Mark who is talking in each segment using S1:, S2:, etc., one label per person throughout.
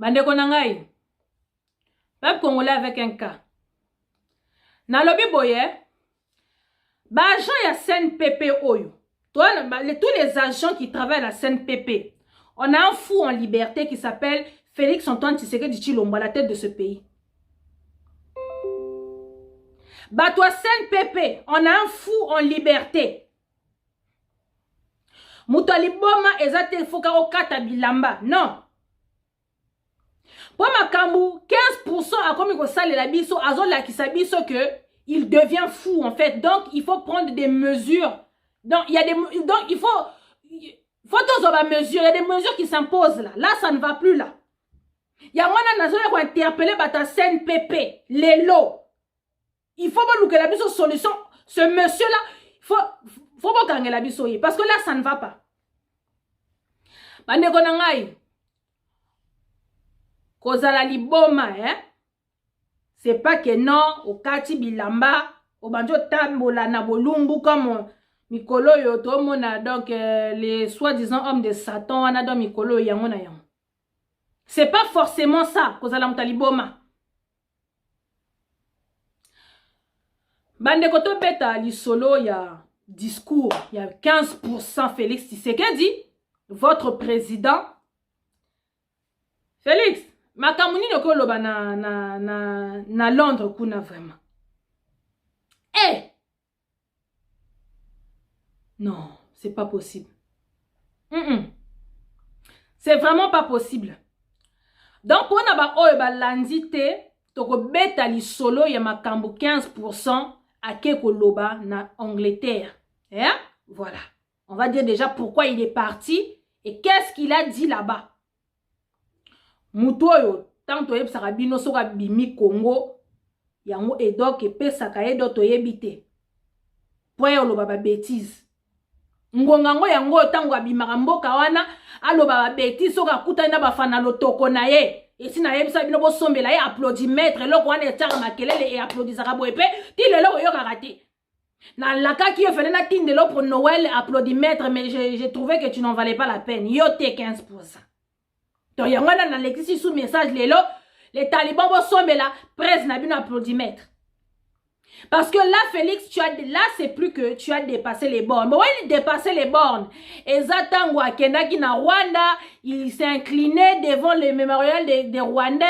S1: Bande konangai. Peuple congolais avec un cas. Na lobi boye. Ba agent ya CNPP oyo. Tous les agents qui travaillent à la CNPP. On a un fou en liberté qui s'appelle Félix Antoine Tshisekedi Tshilombo à la tête de ce pays. Bah toi CNPP, on a un fou en liberté. Moutali boma ezate foka okata bilamba. Non. Pour ma kambu, 15% a comme il sale la biso, azo la kisabiso que il devient fou en fait. Donc il faut prendre des mesures. Donc il y a des donc il faut tous mesures, il y a des mesures qui s'imposent là. Là ça ne va plus là. Il y a un nazo qui a interpellé bata CNPP, les lots. Il faut pas que la biso solution. Ce monsieur là, faut pas gagner la biso parce que là ça ne va pas. Bande konangai. Kozala liboma, hein? C'est pas que non, au kati bilamba, au banjo tambola na bolumbu comme Mikolo yo to mona donc les soi-disant hommes de Satan, on a dans Mikolo yangona yang. C'est pas forcément ça, kozala mutaliboma. Bande koto beta li solo ya discours, il y a 15% Félix Tshisekedi, votre président. Félix, makamuni noko loba na Londres kuna vraiment. Eh! Non, c'est pas possible. C'est vraiment pas possible. Donc, pour na ba oyo ba landite, toko beta li solo ya makambo 15% à keko loba na Angleterre. Hein? Voilà. On va dire déjà pourquoi il est parti et qu'est-ce qu'il a dit là-bas. Mutoyo, tant to yeb sarabino soka bimi Congo, yango edok e pesa kaye do to yebite. Poye oloba ba bêtise. Ngongango yango tango abimaka mboka wana aloba ba bêtise soka kutana ba fana lotoko na ye. Et si na yebisa bino bo sombela ye applaudimètre loko wana etaka makelele et applaudisaka boepe ti lelo yo karate. Na laka ki yo fele na tindelo pour Noël applaudimètre mais j'ai trouvé que tu n'en valais pas la peine. Yo te 15%. Donc yango na l'exercice sous message lelo les talibans bo sombela presse na bino applaudimètre. Parce que là, Félix, là, c'est plus que tu as dépassé les bornes. Mais oui, dépassé les bornes. Et Zatango Akendaki na Rwanda, il s'est incliné devant le mémorial des Rwandais.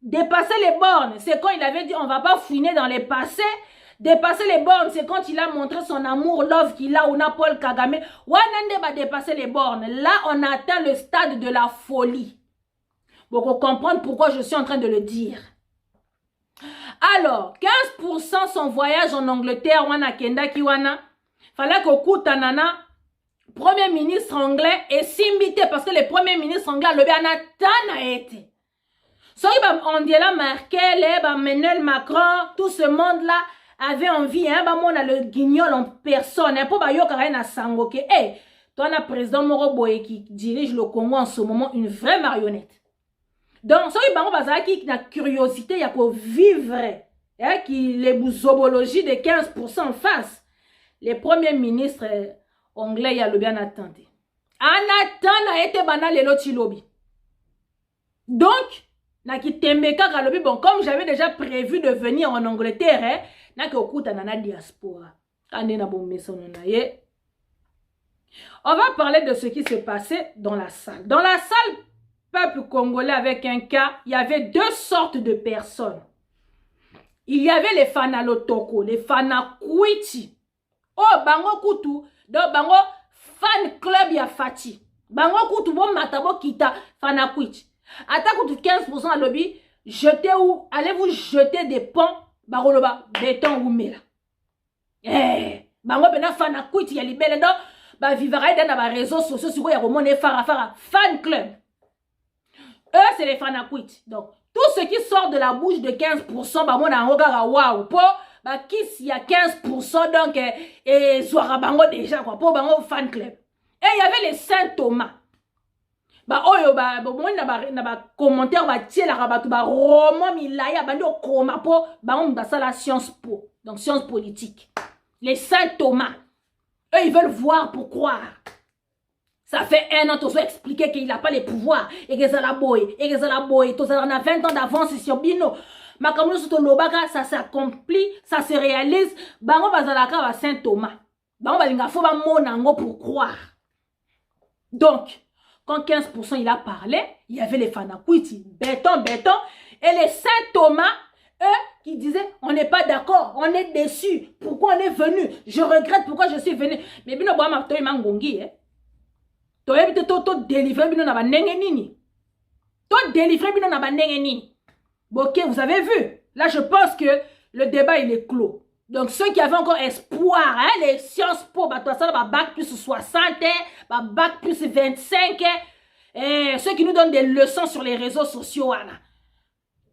S1: Dépasser les bornes, c'est quand il avait dit on va pas fouiner dans les passés. Dépasser les bornes, c'est quand il a montré son amour, love qu'il a, ou n'a Paul Kagame. Wanande va dépasser les bornes. Là, on atteint le stade de la folie. Pour comprendre pourquoi je suis en train de le dire. Alors, 15% son voyage en Angleterre, wana kenda kiwana, fallait que Tanana, premier ministre anglais, et s'imiter parce que le premier ministre anglais, le Béanatan a été. So, Angela Merkel, Emmanuel Macron, tout ce monde-là avait envie, hein, on a le guignol en personne, hein, pour na sango que, hey, toi, on a président Moro Boye qui dirige le Congo en ce moment, une vraie marionnette. Donc, si vous avez la curiosité, il y a pour vivre, hein, qui les bouzobologies de 15% en face. Les premiers ministres anglais, il y a le bien attendu. En attendant, a été banal les lotis lobby. Donc, bon, comme j'avais déjà prévu de venir en Angleterre, hein, na diaspora. On va parler de ce qui s'est passé dans la salle. Dans la salle, peuple congolais avec un cas, il y avait deux sortes de personnes. Il y avait les fanalotoko, les fanakwiti. Oh, bango kutu, donc bango fan club ya fati. Bango kutu bon matabo kita fanakwiti. Attaque kutu 15% à lobby, jetez où, allez-vous jeter des ponts, baroloba, béton ou mela. Eh, bango bena fanakwiti ya libele donc, ba vivara dans ba réseaux sociaux, sur ya romone fara, fan club. Eux, c'est les fanakwiti. Donc, tout ce qui sort de la bouche de 15%, bah, mon angogara, waouh, pour, bah, qui s'il y a 15%, donc, et soira bango déjà, quoi, pour bango fan club. Et il y avait les Saint-Thomas. Bah, oh, bah, bon, n'a pas commentaire, bah, tiens, la rabat, bah, roman, milaya, bah, nous, chroma, pour, bah, on va ça la science po. Donc, science politique. Les Saint-Thomas. Eux, ils veulent voir pour croire. Ça fait 1 an, tu as expliqué qu'il n'a pas les pouvoirs. Et que ça la boy, et que ça la boy. Tu as 20 ans d'avance sur Bino. Makamou sur Lobaka, ça s'accomplit, ça se réalise. Bango bazalaka va Saint Thomas. Bango balinga faut ba monango pour croire. Donc, quand 15% il a parlé, il y avait les Fanakwiti, béton. Et les Saint Thomas, eux, qui disaient, on n'est pas d'accord, on est déçus. Pourquoi on est venu? Je regrette pourquoi je suis venu. Mais bino boa ma toi mangongi, hein. To ebite to délivrer bino na ba ndenge nini. To délivrer bino na ba ndenge nini. Bon, ok, vous avez vu. Là, je pense que le débat, il est clos. Donc, ceux qui avaient encore espoir, hein, les sciences po, bah, toi, ça, bah, bac plus 60, bah, bac plus 25, et ceux qui nous donnent des leçons sur les réseaux sociaux, là,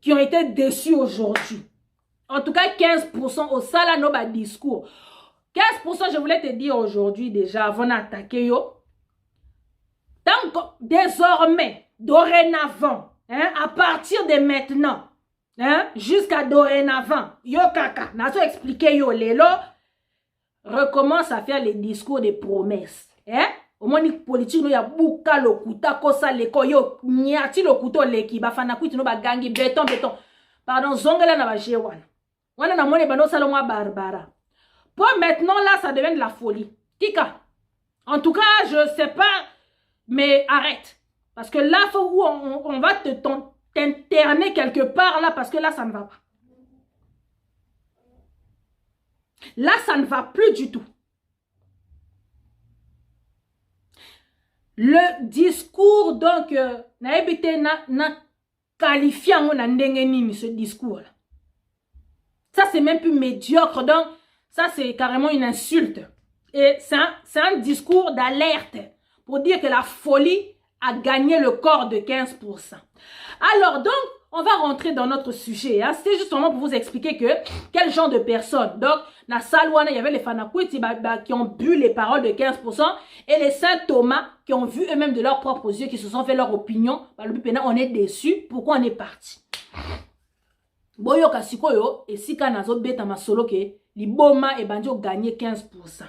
S1: qui ont été déçus aujourd'hui. En tout cas, 15% au salano, bah, discours. 15%, je voulais te dire aujourd'hui, déjà, avant d'attaquer, yo. Donc, désormais, dorénavant, hein, à partir de maintenant, hein, jusqu'à dorénavant, yo kaka, n'a pas expliqué yo lelo, recommence à faire les discours de promesses. Hein? Au moins, les politiques, il y a beaucoup de lokuta, kosa leko, yo, nyati lokuto leki, bafana kuiti no bagangi, béton. Pardon, zongela na baje wana. Wana na mone bano salomwa barbara. Pour maintenant, là, ça devient de la folie. Tika. En tout cas, je sais pas, mais arrête. Parce que là, faut où on va t'interner quelque part là, parce que là, ça ne va pas. Là, ça ne va plus du tout. Le discours, donc, na qualifié en ce discours-là. Ça, c'est même plus médiocre. Donc, ça, c'est carrément une insulte. Et c'est un discours d'alerte pour dire que la folie a gagné le corps de 15%. Alors, donc, on va rentrer dans notre sujet. Hein. C'était justement pour vous expliquer que quel genre de personnes. Donc, dans la salle, il y avait les Fanakwiti qui ont bu les paroles de 15% et les Saint Thomas qui ont vu eux-mêmes de leurs propres yeux, qui se sont fait leur opinion. On est déçus. Pourquoi on est parti? Boyo kasikoyo, et si kanazo beta masolo ke, li boma et banjo gagné 15%.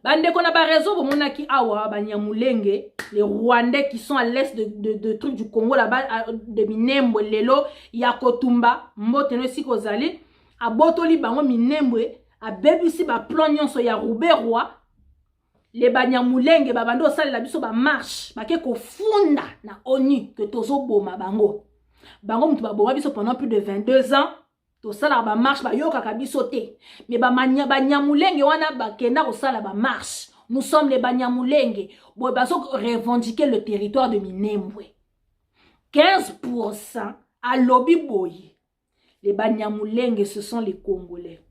S1: Bande qu'on a pas raison pour mon aki awa, Banyamulenge, les Rwandais qui sont à l'est de trucs du Congo là-bas, de Minembwe, Lelo, Yakotumba, Mboteno si kozali, a Botoli bango Minembwe, a Bebisi ba plonyon so ya Rouberoi, les Banyamulenge, babando sali la biso ba marche, ba ke ko funda na ONU que tozo boma bango. Bango mutu ba boma biso pendant plus de 22 ans. To sala ba marche ba yoka kabiso te. Mais ba Banyamulenge wana ba kenda ko sala ba marche. Nous sommes les Banyamulenge. Bon ba so revendiquer le territoire de Minembwe. 15% à lobby boy. Les Banyamulenge ce sont les Congolais.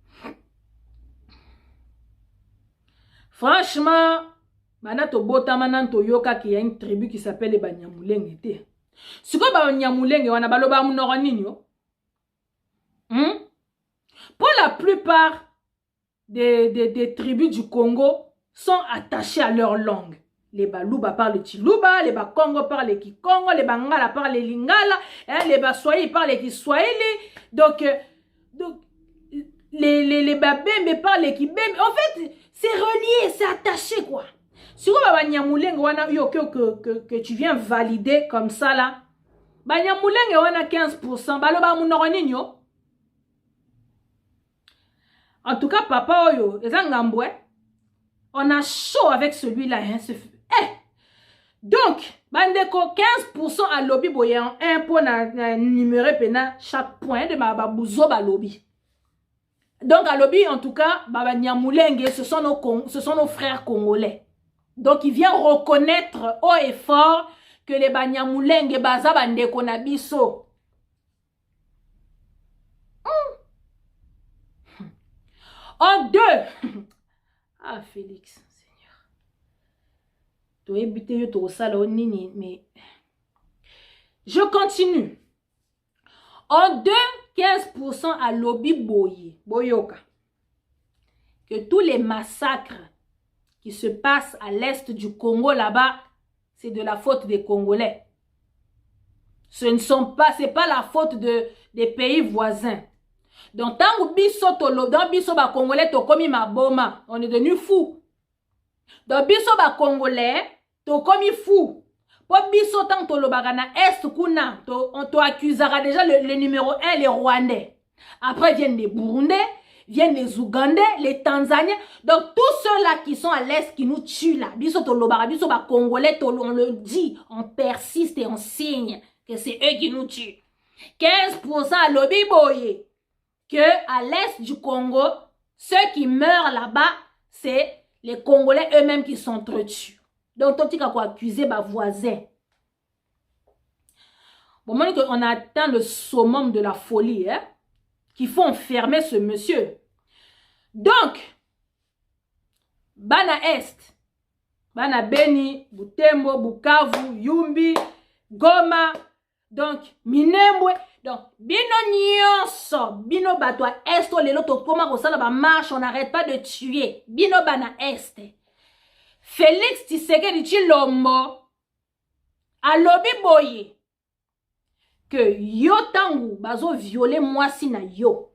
S1: Franchement, bana to botama nan to yoka ki y a une tribu qui s'appelle les Banyamulenge te. Si ko Banyamulenge wana baloba munora nini yo? Pour la plupart des tribus du Congo sont attachés à leur langue. Les Baluba parlent le Chiluba, les Bakongo parlent le Kikongo, les Bangala parlent le Lingala, hein, les Baswahili parlent le Kiswahili, donc les Babembe parlent le Kibembe. En fait, c'est relié, c'est attaché quoi. Si vous avez que tu viens valider comme ça là, Banyamulenge wana 15%, baloba munoronino. En tout cas, papa oyo, on a chaud avec celui-là. Hein, donc, bandeko 15% à lobby boyan, un pour numérer pena chaque point de ma babouzo ba lobby. Donc à lobby, en tout cas, Baba Nyamulenge, ce sont nos frères congolais. Donc il vient reconnaître haut et fort que les Banyamulenge baza bandeko na biso. En deux. Ah, Félix, Seigneur. Tu as évité de salon, mais je continue. En deux, 15% à lobby boyoka. Que tous les massacres qui se passent à l'est du Congo là-bas, c'est de la faute des Congolais. C'est pas la faute des pays voisins. Donc, tant que biso ba Congolais to komi ma boma, on est devenu fou. Donc biso ba congolais to komi fou. Po biso tant to lobaka na est kuna on to accusera déjà le numéro 1 les Rwandais. Après viennent les Burundais, viennent les Ougandais, les Tanzaniens. Donc tous ceux-là qui sont à l'est qui nous tuent là. Biso to lobaka, biso ba congolais to on le dit, on persiste et on signe que c'est eux qui nous tuent. 15% à lobby boye que à l'est du Congo, ceux qui meurent là-bas, c'est les Congolais eux-mêmes qui s'entretuent. Donc, toi, tu as quoi accuser ma voisin. Bon, moi, on a atteint le summum de la folie, hein, qu'il faut enfermer ce monsieur. Donc, Bana Est, Bana Beni, Butembo, Bukavu, Yumbi, Goma, donc, Minembwe, donc, bino nyonso, bino batwa Est, les loto, comment on s'en marche, on n'arrête pas de tuer. Bino Bana Est. Félix Tshisekedi Tshilombo alobi boye que yo tangu bazo violer mwasi na yo,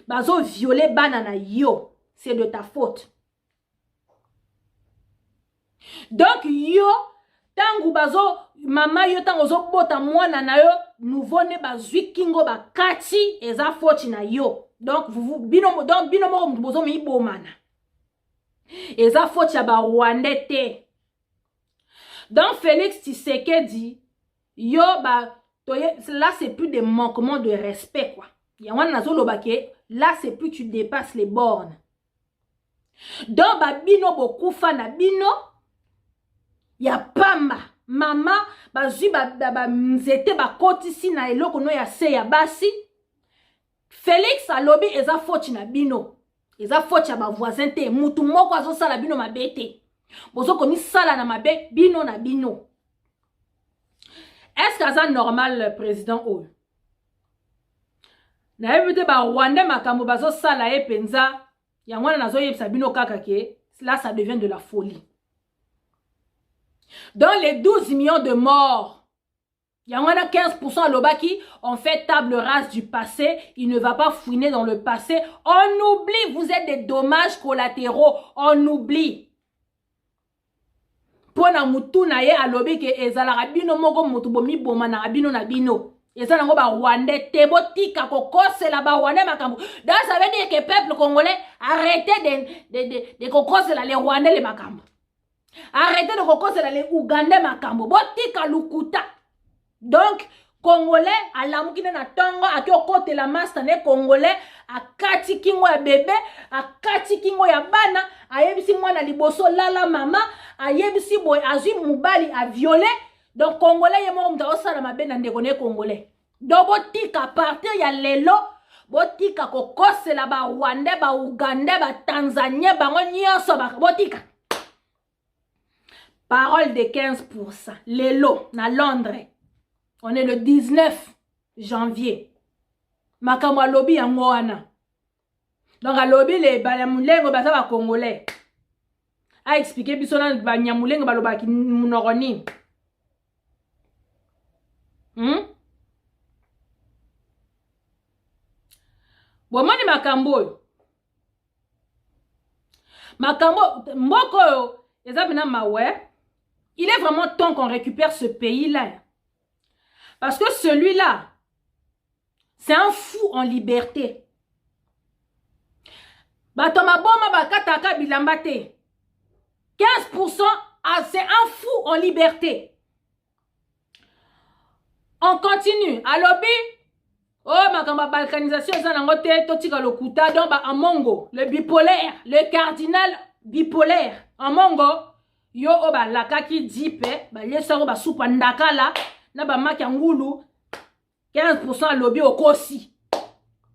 S1: bazo violer bana na yo, c'est de ta faute. Donc yo tangu bazo mama yo tangu zo bota mwana na yo nouveau ne bazwi kingo bakati eza faute na yo. Donc bino mo bozo mi bomana. Et ça faut que ba Rwandais te. Donc Félix Tshisekedi yo ba là c'est plus des manquements de respect quoi. Là c'est plus tu dépasses les bornes. Donc ba bino boku fana bino ya pamba mama bazui ba mzete ba kotisi na eloko no ya se ya basi. Félix alobi eza faute na bino. Eza faute ya ba voisin te mutu moko azo sala bino mabete. Bozo komi sala na mabe bino na bino. Est-ce que c'est normal le président ou? Na ebite ba Rwanda makambo bazo sala e penza ya mwana nazo yebisa bino kaka ke là ça devient de la folie. Dans les 12 millions de morts, il y en a 15% à l'Obaki, on fait table rase du passé, il ne va pas fouiner dans le passé. On oublie, vous êtes des dommages collatéraux, on oublie. Pona mutu na ye alobi ke ezala rabino moko mutu bomi boma na rabino na bino. Ezala ngo ba Rwandais te botika kokose la ba Rwandais makambo. Donc ça veut dire que peuple congolais arrêtez de kokose la les Rwandais les makambo. Arrêtez de kokose la les Ougandais makambo. Botika lukuta. Donc, Congolais, à la moukine na tongo, à qui au côté la masse, Congolais, à kati kingo ya bébé, à kati kingo ya bana, à yebisi mwana liboso lala mama, à yebisi boy, à zui moubali, à violer. Donc, Congolais, yemo mta osala mabe na ndekone Congolais. Donc, botika, à partir ya lelo, botika kokose la ba Rwandais, ba Ougandais, ba Tanzaniens, ba nyonso, ba botika. Parole de 15%. Lelo, na Londres. On est le 19 janvier. Makamwa lobby en Moana. Donc à lobby les banyamulengo basa ba congolais. A expliqué bisona banyamulengo baloba ki munoroni. Bon moni makambo. Makambo mboko ezabina mawe. Il est vraiment temps qu'on récupère ce pays-là. Parce que celui-là, c'est un fou en liberté. Batoma boma bakataka bilambate. 15%, c'est un fou en liberté. On continue. À lobby, oh, ma balkanisation, ça n'a pas été totika lokuta, donc en Mongo, le bipolaire, le cardinal bipolaire. En Mongo, yo oba lakaki dipe, ba yeso ba supandaka la. Na ba maki ngulu 15% lobby okosi.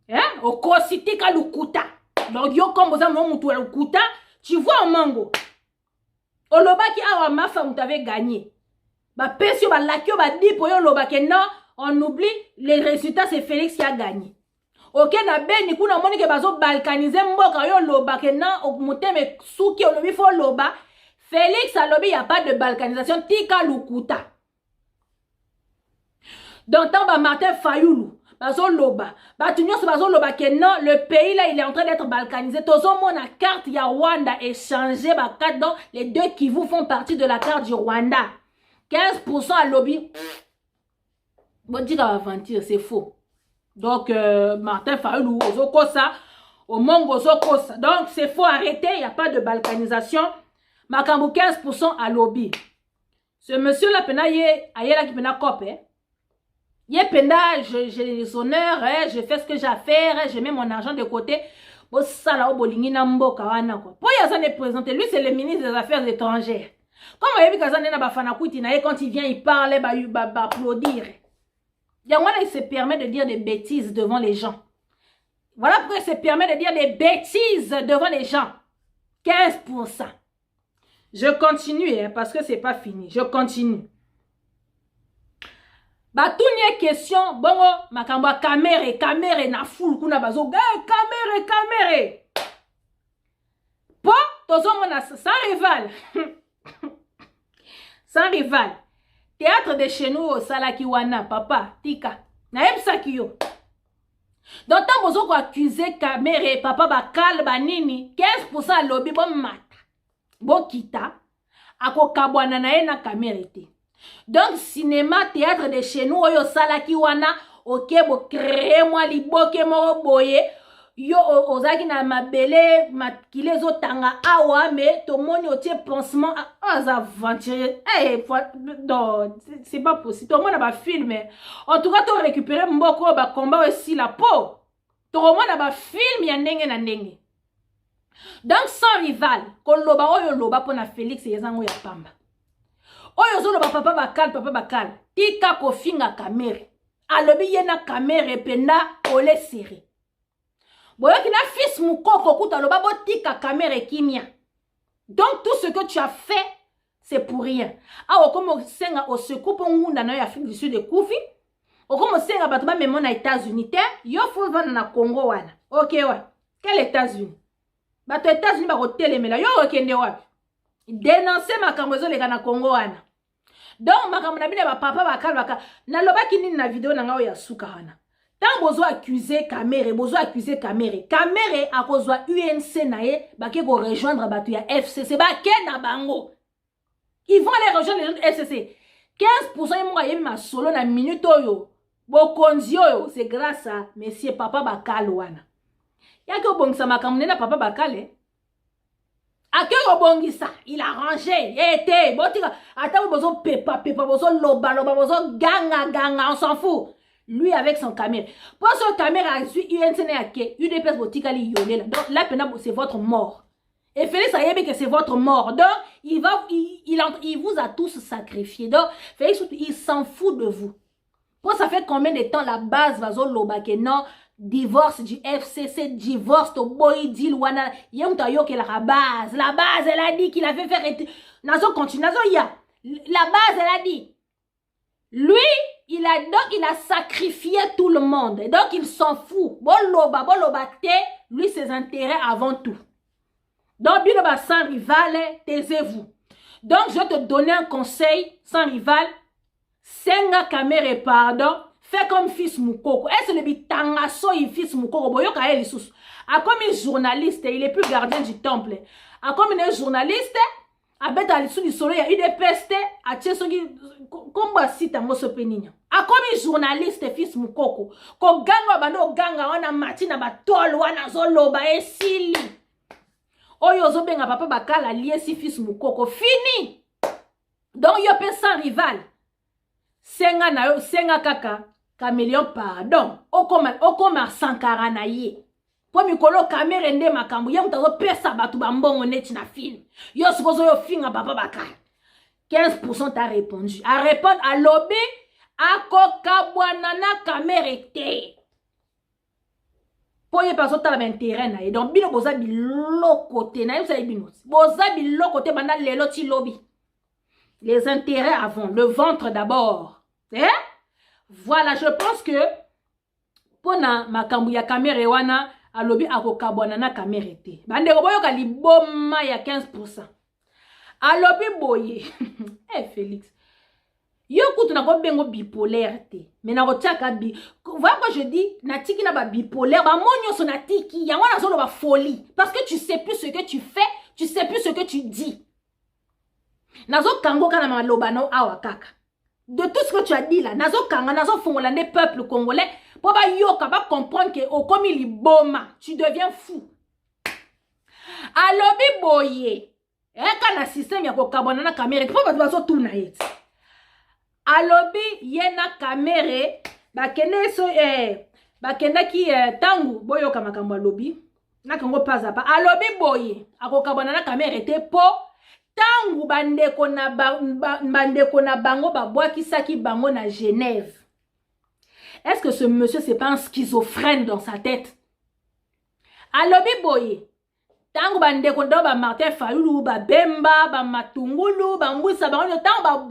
S1: Hein? Okosi tika lukuta. Donc yo comme ça mon mutu lukuta, tu vois en mango. Olobaki awa mafa vous avez gagné. Ba pesio ba lakio ba di po yo lobaki non, on oublie les résultats c'est Félix qui a gagné. OK na beni kuna moni ke bazo balkaniser mboka yo lobaki non au muteme suki olobi fo loba. Félix a lobby y a pas de balkanisation tika lukuta. Donc, tant Martin Fayoulou, bazo loba batu nyonso bazo loba que non le pays là il est en train d'être balkanisé tozo mona carte ya Rwanda échangé ba carte donc les deux Kivu font partie de la carte du Rwanda 15% à lobby bon dit va mentir c'est faux donc Martin Fayulu ozoko ça au Mongo ozoko ça donc c'est faux arrêtez il y a pas de balkanisation makambo 15% à lobby ce monsieur là pena ye ayela ki pena copé Yé penda, j'ai les honneurs, je fais ce que j'ai à faire, je mets mon argent de côté. Bon, ça là, au bolingi na mboka wana quoi. Pour Yazan est présenté, lui c'est le ministre des Affaires étrangères. Comme on a vu Kazan na bafana kuti na quand il vient, il parle, bah applaudir. Yangwana il se permet de dire des bêtises devant les gens. Voilà pourquoi il se permet de dire des bêtises devant les gens. 15%. Je continue hein, parce que c'est pas fini. Je continue. Bah tout n'y question bongo makambo caméra na foule kuna bazo caméra po tozo mona sans rival sans rival théâtre de chez nous au salaki wana papa tika na ebsaki yo donc tant bozo ko accuser caméra papa bakal banini 15% lobby bon mata bon kita ako kabwana na ye na caméra te. Donc cinéma théâtre de chez nous oyo salaki wana ok bo créer moi liboke moko boye yo ozaki na mabele makile zo tanga awa mais to moni otie pansement aux aventuriers non c'est pas possible to mona ba film en tout cas to récupérer mboko ba combat aussi la peau to mona ba film ya ndenge na ndenge donc sans rival ko loba oyo loba pona Félix yezango ya pamba oyo zolo papa bakal tika kofinga kamere alobi yena kamere penda ole seri boyo kina fils mukoko kuta loba bo tika kamere kimia donc tout ce que tu as fait c'est pour rien awo comme senga au secours pour ngunda na Afrique du Sud de Koufi o comme senga bato ba memo na États-Unis te yo faut vendre na Congo wana OK ouais quel États-Unis bato États-Unis ba ko telemela yo okende wapi dénoncer makambo zo leka na Congo wana. Donc makambo na bine ba papa bakal na loba kini na vidéo na ngao ya suka wana. Tant bozo accuser caméra a kozwa UNC na ye bake ko rejoindre batu ya FCC ba ke na bango. Ils vont aller rejoindre les autres FCC. 15% yemo yebi ma solo na minute oyo. Bokonzi oyo c'est grâce à monsieur papa bakal wana. Yaki obongisa makambo na papa bakale. Akero bongisa, il a rangé, été, botika, attends, bozo pepa, bozo loba, bozo ganga, on s'en fout. Lui avec son caméra. Pour son caméra, a su UNCN ake, UDPS botika li yolé là. Donc là, c'est votre mort. Et Félix a yébé que c'est votre mort. Donc, il vous a tous sacrifié. Donc, Félix, il s'en fout de vous. Pour ça fait combien de temps la base va zo loba que non, divorce du FCC, divorce to boy deal wana yemta yo que la base elle a dit qu'il avait fait nazo continue nazo ya la base elle a dit lui il a sacrifié tout le monde donc il s'en fout boloba te lui ses intérêts avant tout donc binoba sans rival taisez-vous donc je vais te donner un conseil sans rival senga caméra pardon. Fait comme fils Moukoko. Est-ce que le bitangaso il fils Moukoko? Boyo ka eli sous. A comme un journaliste, il est plus gardien du temple. A comme un journaliste, a bête à l'issue du soleil, il y a eu des pestes, a tchesogi, comme site à moso peninho. A comme un journaliste fils Moukoko. Ko ganga bano ganga wana matina ba tol wana zolo ba esili. Oyo zo benga papa bakala lié si fils Moukoko. Fini. Donc yo pe sans rival. Senga na yo, senga kaka. Caméléon pardon okoma sankara na ye po mikolo caméra nde makambo ye mutazo pesa batu bambongo neti na film yo sukozo yo finga papa bakala 15% t'a répondu à répondre à lobby akokabwana na caméra te po ye paso tala intérêt na ye donc bino boza biloko te na ye bino boza biloko te banda lelo ti lobby les intérêts avant le ventre d'abord Voilà, je pense que pour makambu ya caméra wana alobi akokabwana na caméra te. Bande boyo ka liboma ya 15%. Alobi boye. Félix. Yo kutu na ko bengo bipolaire te. Mais na ko tiaka bi. Voilà quand je dis natiki na ba bipolaire, ba monyo so natiki, yango na zo ba folie parce que tu sais plus ce que tu fais, tu sais plus ce que tu dis. Nazo kango kana maloba no awa kaka. De tout ce que tu as dit là, nazo kanga nazo fongola des peuples congolais pour ba yoka ba comprendre que au comme il boma, tu deviens fou. Alobi boye. Kana système ya ko kabona na caméra, pour ba zo tourna yet. Alobi yena kamere bakende so bakenda ki tangu boyo kama kamba lobi na kango paza pa alobi boye akokabana na kamere te po tangu bandeko na bango babwakisaki bango na Genève. Est-ce que ce monsieur c'est pas un schizophrène dans sa tête? Alobi boye tangu bandeko ndo ba Martin Fayulu ba Bemba ba Matungulu ba Mbusa bango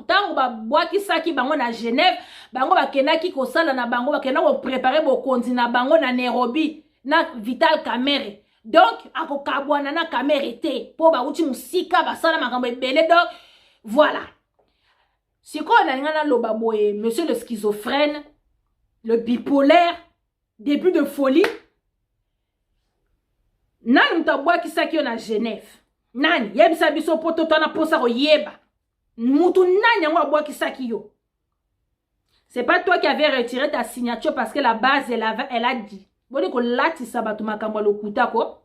S1: tangu ba bwakisaki bango na Genève bango bakendaki kosala na bango bakenda ko préparer bokonzi na bango na Nairobi na Vital Kamerhe. Donc akokabwana na Kamerhe te po ba uti musika basala makambo ebele. Donc voilà, siko na ngana loba boye monsieur le schizophrène, le bipolaire, début de folie. Nani mtabwa kisaki yo na Genève? Nani? Yebisa biso poto tona posa ko yeba. Mutu nani yango abwa kisaki yo? C'est pas toi qui avais retiré ta signature parce que la base elle a dit. Boni ko lati sabatu makambo lokuta ko.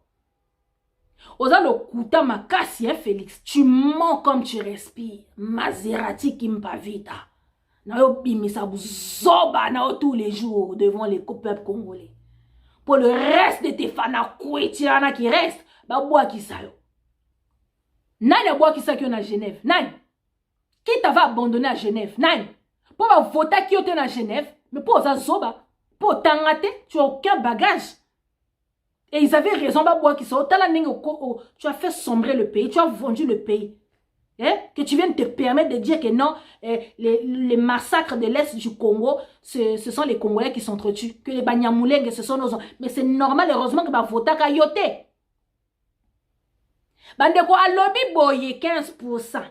S1: Oza lokuta makasi hein Félix. Tu mens comme tu respires. Maserati Kimpavita. Na yo bimisa buzoba na yo tous les jours devant les peuples congolais. Pour le reste de tes fana kouetiana qui reste, ba bois qui sa yo. Nani bois qui sa ki yo na Genève? Nani? Qui t'avait abandonné à Genève? Nani? Pour va voter qui était à Genève, mais pour ça zoba, pour t'engater, tu as aucun bagage. Et ils avaient raison, ba bois qui sa yo. Tu as fait sombrer le pays, tu as vendu le pays. Que tu viennes te permettre de dire que non, les massacres de l'Est du Congo, ce sont les Congolais qui s'entretuent. Que les Banyamulenge, ce sont nos... Mais c'est normal, heureusement que Bavota Kayote. Bandeko alobi boye 15%.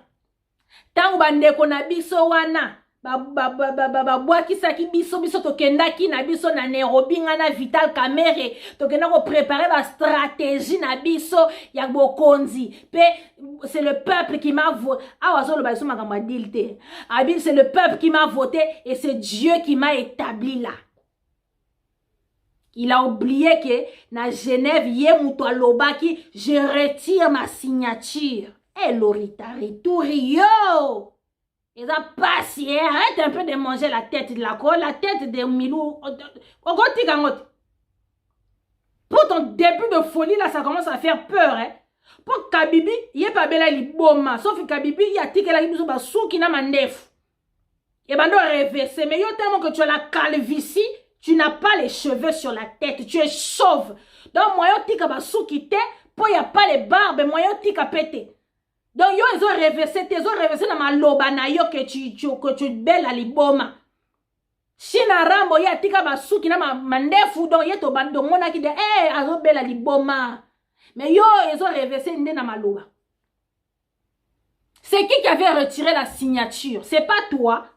S1: Tangu bandeko na biso wana, babwakisaki biso tokendaki na biso na Nairobi na Vital Kamerhe tokenda ko préparer la stratégie na biso ya bokonzi pe c'est le peuple qui m'a voté. C'est le peuple qui m'a voté et c'est Dieu qui m'a établi là. Il a oublié que na Genève yemuto alobaki je retire ma signature. Eh loritari yo. Ils ont passé, arrête un peu de manger la tête de la tête de Milou. Pour ton début de folie, là, ça commence à faire peur, hein. Pour Kabibi, il n'y a pas belle liboma. Sauf que Kabibi, il y a tique la liboma sous qui n'a mandef. Et ben, doit reverser. Mais yo tellement que tu as la calvitie, tu n'as pas les cheveux sur la tête. Tu es chauve. Donc, moi, yo tique ba sous qui t'es, pour il n'y a pas les barbes, moi, yo tique à péter. Donc, yo, ils ont reversé dans ma loba na yo que tu belle à liboma. China rambo, ya tika basu ki na mandefu, donc ye to bando mona ki de, azo belle à liboma. Mais yo, ils ont reversé dans ma loba. C'est qui avait retiré la signature? C'est pas toi.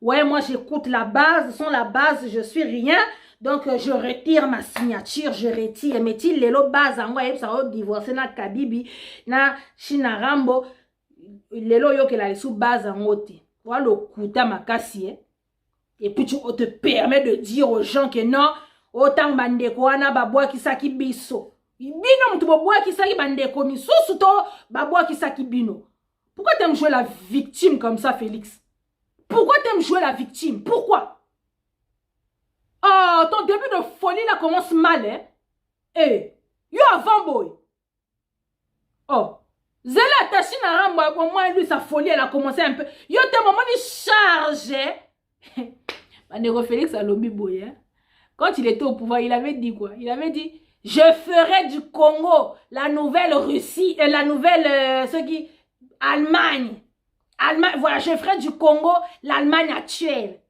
S1: Ouais, moi, j'écoute la base, sans la base, je suis rien. Donc, je retire ma signature, je retire. Mais il est là, base, en vrai, ça va divorcer na Kabibi, na China Rambo, il est là, yo, que la sous base en haute. Voilà le kuta makasi, et puis tu te permets de dire aux gens que non, autant bandeko ana babwa kisaki biso. Bino mtu babwa kisaki bandeko misusu to babwa kisaki bino. Pourquoi t'aimes jouer la victime comme ça, Félix? Pourquoi t'aimes jouer la victime? Pourquoi? Oh, ton début de folie là commence mal, hein? Yo avant boy. Oh, Zela Tachina Rambo, pour moi, lui, sa folie, elle a commencé un peu. Yo, t'es moment de charger. Bandeko Félix a lobby boy, hein? Quand il était au pouvoir, il avait dit quoi? Il avait dit, je ferai du Congo la nouvelle Russie, la nouvelle, Allemagne. Voilà, je ferai du Congo l'Allemagne actuelle.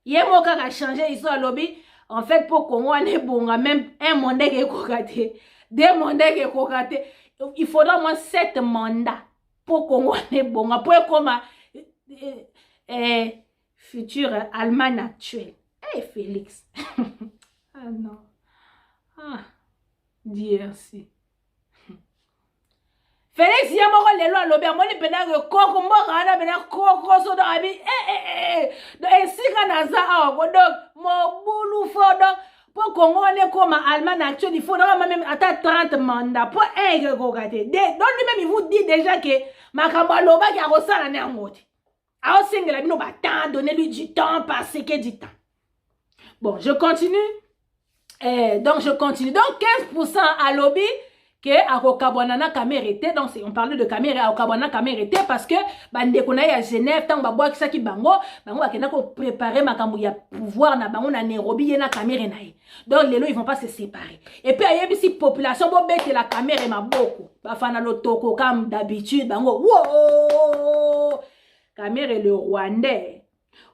S1: Il a changé l'histoire lobby. En fait, pour Congo, on est bon, même un mandat qui est cocaté, deux mandats qui est cocaté. Il faudra au moins 7 mandats pour Congo, on est bon. Après, comme future Allemagne actuelle. Félix. Ah non. Ah, DRC. Félix yamoko lelo alobi amoni pena ke koko mboka ana pena koko so donc abi donc esika naza awa donc mobulu fo donc pour Congo on comme Allemagne actuelle il faudra même attendre 30 mandats pour un que kokate donc lui-même il vous dit déjà que makambo aloba ki akosala ne ngote aosengela bino ba donner lui du temps parce que du temps. Bon, je continue. Donc, je continue. Donc, 15% à lobby que Akokabwanana Kamérete. Donc, on parlait de Kamérete, Akokabwanana Kamérete parce que Bandekona à Genève, tant Baboua qui saki bango, bango akena ko préparer makambo ya pouvoir na bango na Nairobi et na Kamérete naï. Donc, les lots, ils vont pas se séparer. Et puis, il y a ici population, bon, bête la Kamérete ma beaucoup. Bafana lotoko comme d'habitude, bango, wow! Kamérete le Rwandais.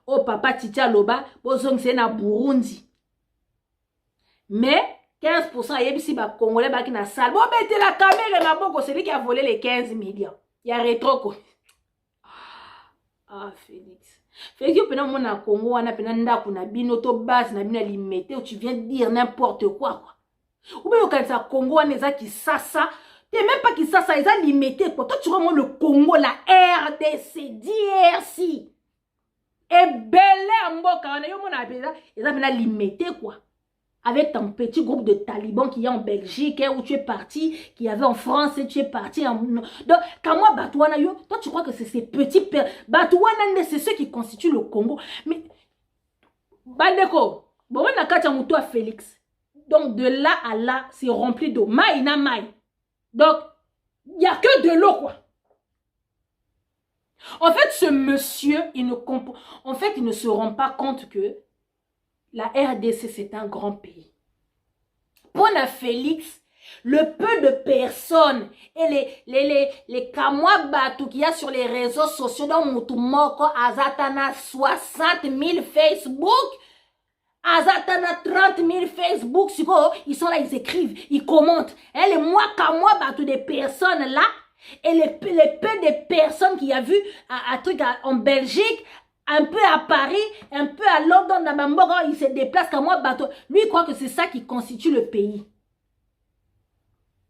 S1: Oh, papa Titia Loba, bozong c'est na Burundi. Mais 15% yebisi ba Congolais ba ki na salle. Bon bête la caméra na boko celui qui a volé les 15 millions. Il y a rétro ko. Ah Félix. Félix yo pena mona Congo wana pena ndako na bino to base na bino limité où tu viens de dire n'importe quoi. Ou bien quand ça Congo wana eza ki sasa, t'es même pas qui sasa, eza limité quoi. Toi tu vois le Congo la RDC DRC. Et belé mboka wana yo mona pena eza pena limité quoi. Avec ton petit groupe de talibans qui est en Belgique, où tu es parti, qui y avait en France, et tu es parti en... Donc, quand moi, Batouana, toi, tu crois que c'est ces petits... Batouana, c'est ceux qui constituent le Congo. Mais... Bandeko, bon, on a Kachamoutoua Félix. Donc, de là à là, c'est rempli d'eau. Maï na maï. Donc, il n'y a que de l'eau, quoi. En fait, ce monsieur, il ne se rend pas compte que la RDC, c'est un grand pays. Pour la Félix, le peu de personnes et les Kamwabatu qu'il y a sur les réseaux sociaux dans Moutoumoko, Azatana 60 000 Facebook, Azatana 30 000 Facebook, ils sont là, ils écrivent, ils commentent. Et les moi Kamwabatu des personnes là, et les peu de personnes qui a vu un truc en Belgique, un peu à Paris, un peu à Londres, il se déplace comme moi, bateau. Lui, il croit que c'est ça qui constitue le pays.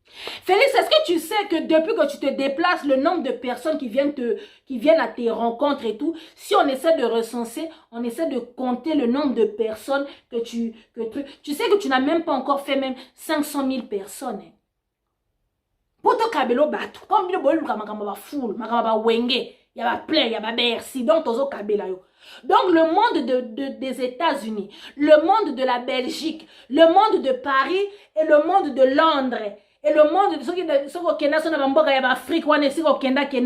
S1: Félix, est-ce que tu sais que depuis que tu te déplaces, le nombre de personnes qui viennent à tes rencontres et tout, si on essaie de recenser, on essaie de compter le nombre de personnes que tu sais que tu n'as même pas encore fait même 500 000 personnes. Hein. Pour te cabelo bateau, comme il y a foule, wenge. Il y a plein, il y a Bercy, donc tozo kabela yo. Donc le monde des États-Unis, le monde de la Belgique, le monde de Paris et le monde de Londres et le monde de ceux qui sont dans l'Afrique, ceux qui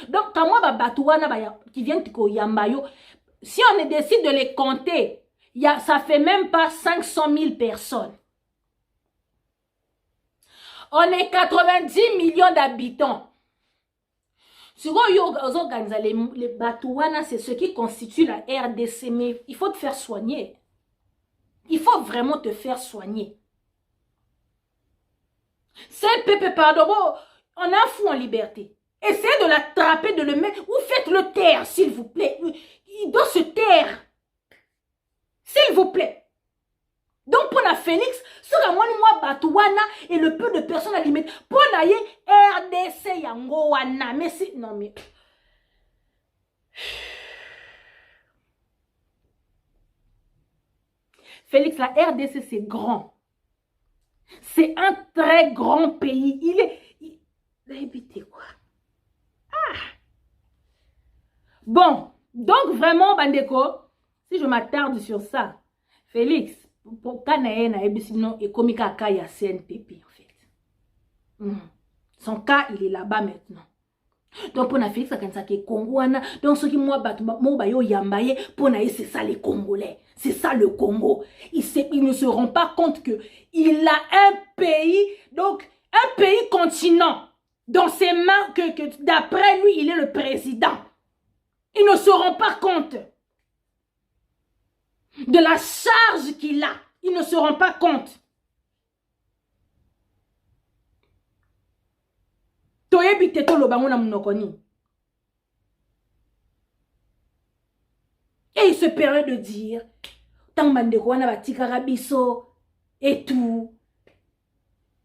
S1: donc quand moi qui viennent yamba yo, si on décide de les compter, ça fait même pas 500 000 personnes. On est 90 millions d'habitants. Souvent, les Batouana, c'est ce qui constitue la RDC, mais il faut te faire soigner. Il faut vraiment te faire soigner. C'est Pépé pardon, on a un fou en liberté. Essayez de l'attraper, de le mettre, ou faites-le taire, s'il vous plaît. Il doit se taire. S'il vous plaît. Donc, pour la Félix, ce que moi, Batouana et le peu de personnes à limite, pour la RDC, yango wana, mais si, non, mais. Félix, la RDC, c'est grand. C'est un très grand pays. Il est. Évitez quoi. Ah! Bon, donc vraiment, Bandeko, si je m'attarde sur ça, Félix, pour Kanaena et comme Kaka ya CNPP en fait. Son cas il est là-bas maintenant. Donc pour na Félix ça qui Congo donc ce qui moi bayo yambaye pour na c'est ça les Congolais. C'est ça le Congo. Il ne se rend pas compte que il a un pays donc un pays continent dans ses mains que d'après lui il est le président. Il ne se rend pas compte de la charge qu'il a. Il ne se rend pas compte. se permet de dire, tant que et tout,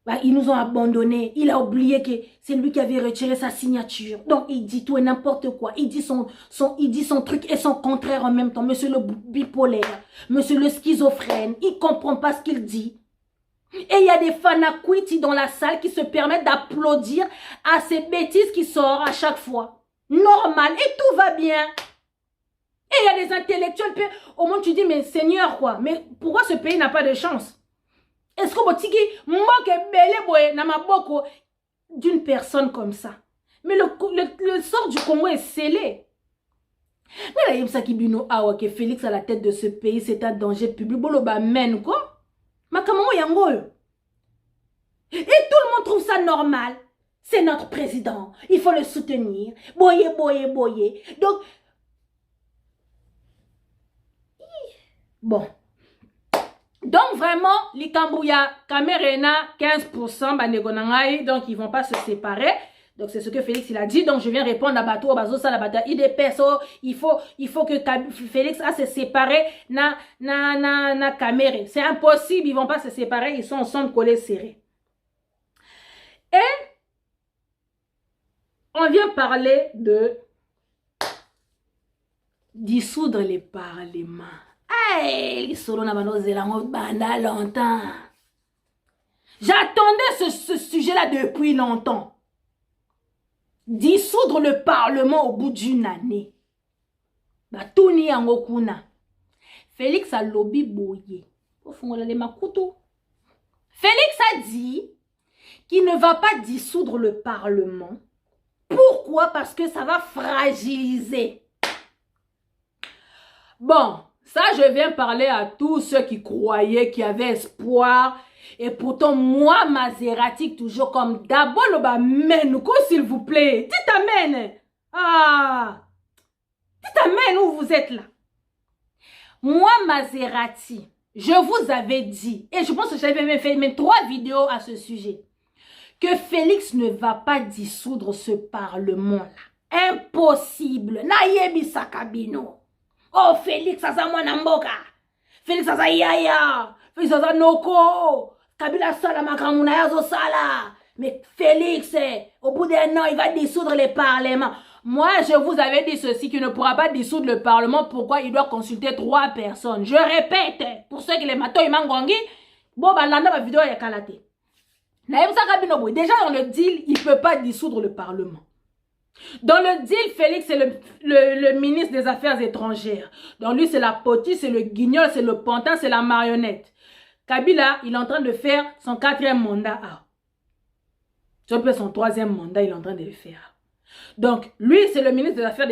S1: bah, ils nous ont abandonnés. Il a oublié que c'est lui qui avait retiré sa signature. Donc, il dit tout et n'importe quoi. Il dit son truc et son contraire en même temps. Monsieur le bipolaire, monsieur le schizophrène, il ne comprend pas ce qu'il dit. Et il y a des fanakwiti dans la salle qui se permettent d'applaudir à ces bêtises qui sortent à chaque fois. Normal. Et tout va bien. Et il y a des intellectuels. Au moins, tu dis, mais Seigneur, quoi. Mais pourquoi ce pays n'a pas de chance? Est-ce que d'une personne comme ça? Mais le sort du Congo est scellé. Mais là, il y a ça qui dit que Félix à la tête de ce pays, c'est un danger public. Men quoi? Et tout le monde trouve ça normal. C'est notre président. Il faut le soutenir. Boye. Donc, bon. Donc vraiment, les Kambouya, Camerena, 15%, donc ils vont pas se séparer. Donc c'est ce que Félix il a dit. Donc je viens répondre à Bato, Bazo, Salabata, IDPS, il faut que Félix a se séparer na Caméré. C'est impossible, ils vont pas se séparer, ils sont ensemble collés serrés. Et on vient parler de dissoudre les parlements. Hey, longtemps. J'attendais ce sujet-là depuis longtemps. Dissoudre le Parlement au bout d'une année. Félix a lobby boyé. Félix a dit qu'il ne va pas dissoudre le Parlement. Pourquoi? Parce que ça va fragiliser. Bon. Ça, je viens parler à tous ceux qui croyaient, qui avaient espoir. Et pourtant, moi, Maserati, toujours comme d'abord, le amen, s'il vous plaît. Dites amen. Ah. Dites amen où vous êtes là. Moi, Maserati, je vous avais dit, et je pense que j'avais même fait 3 vidéos à ce sujet, que Félix ne va pas dissoudre ce Parlement-là. Impossible. Nayebi Sakabino. Oh, Félix, ça m'a namboka. Félix, ça yaya. Félix, ça noko. Kabila sala makamuna yazo sala. Mais Félix, au bout d'un an, il va dissoudre les parlements. Moi, je vous avais dit ceci, qu'il ne pourra pas dissoudre le Parlement. Pourquoi? Il doit consulter 3 personnes. Je répète, pour ceux qui les mato ils mangongi, bon, bah, l'anda ma vidéo est kalaté. Déjà, dans le deal, il ne peut pas dissoudre le Parlement. Dans le deal, Félix, c'est le ministre des Affaires étrangères. Donc lui, c'est la potie, c'est le guignol, c'est le pantin, c'est la marionnette. Kabila, il est en train de faire son 4e mandat. Son 3e mandat, il est en train de le faire. Donc, lui, c'est le ministre des Affaires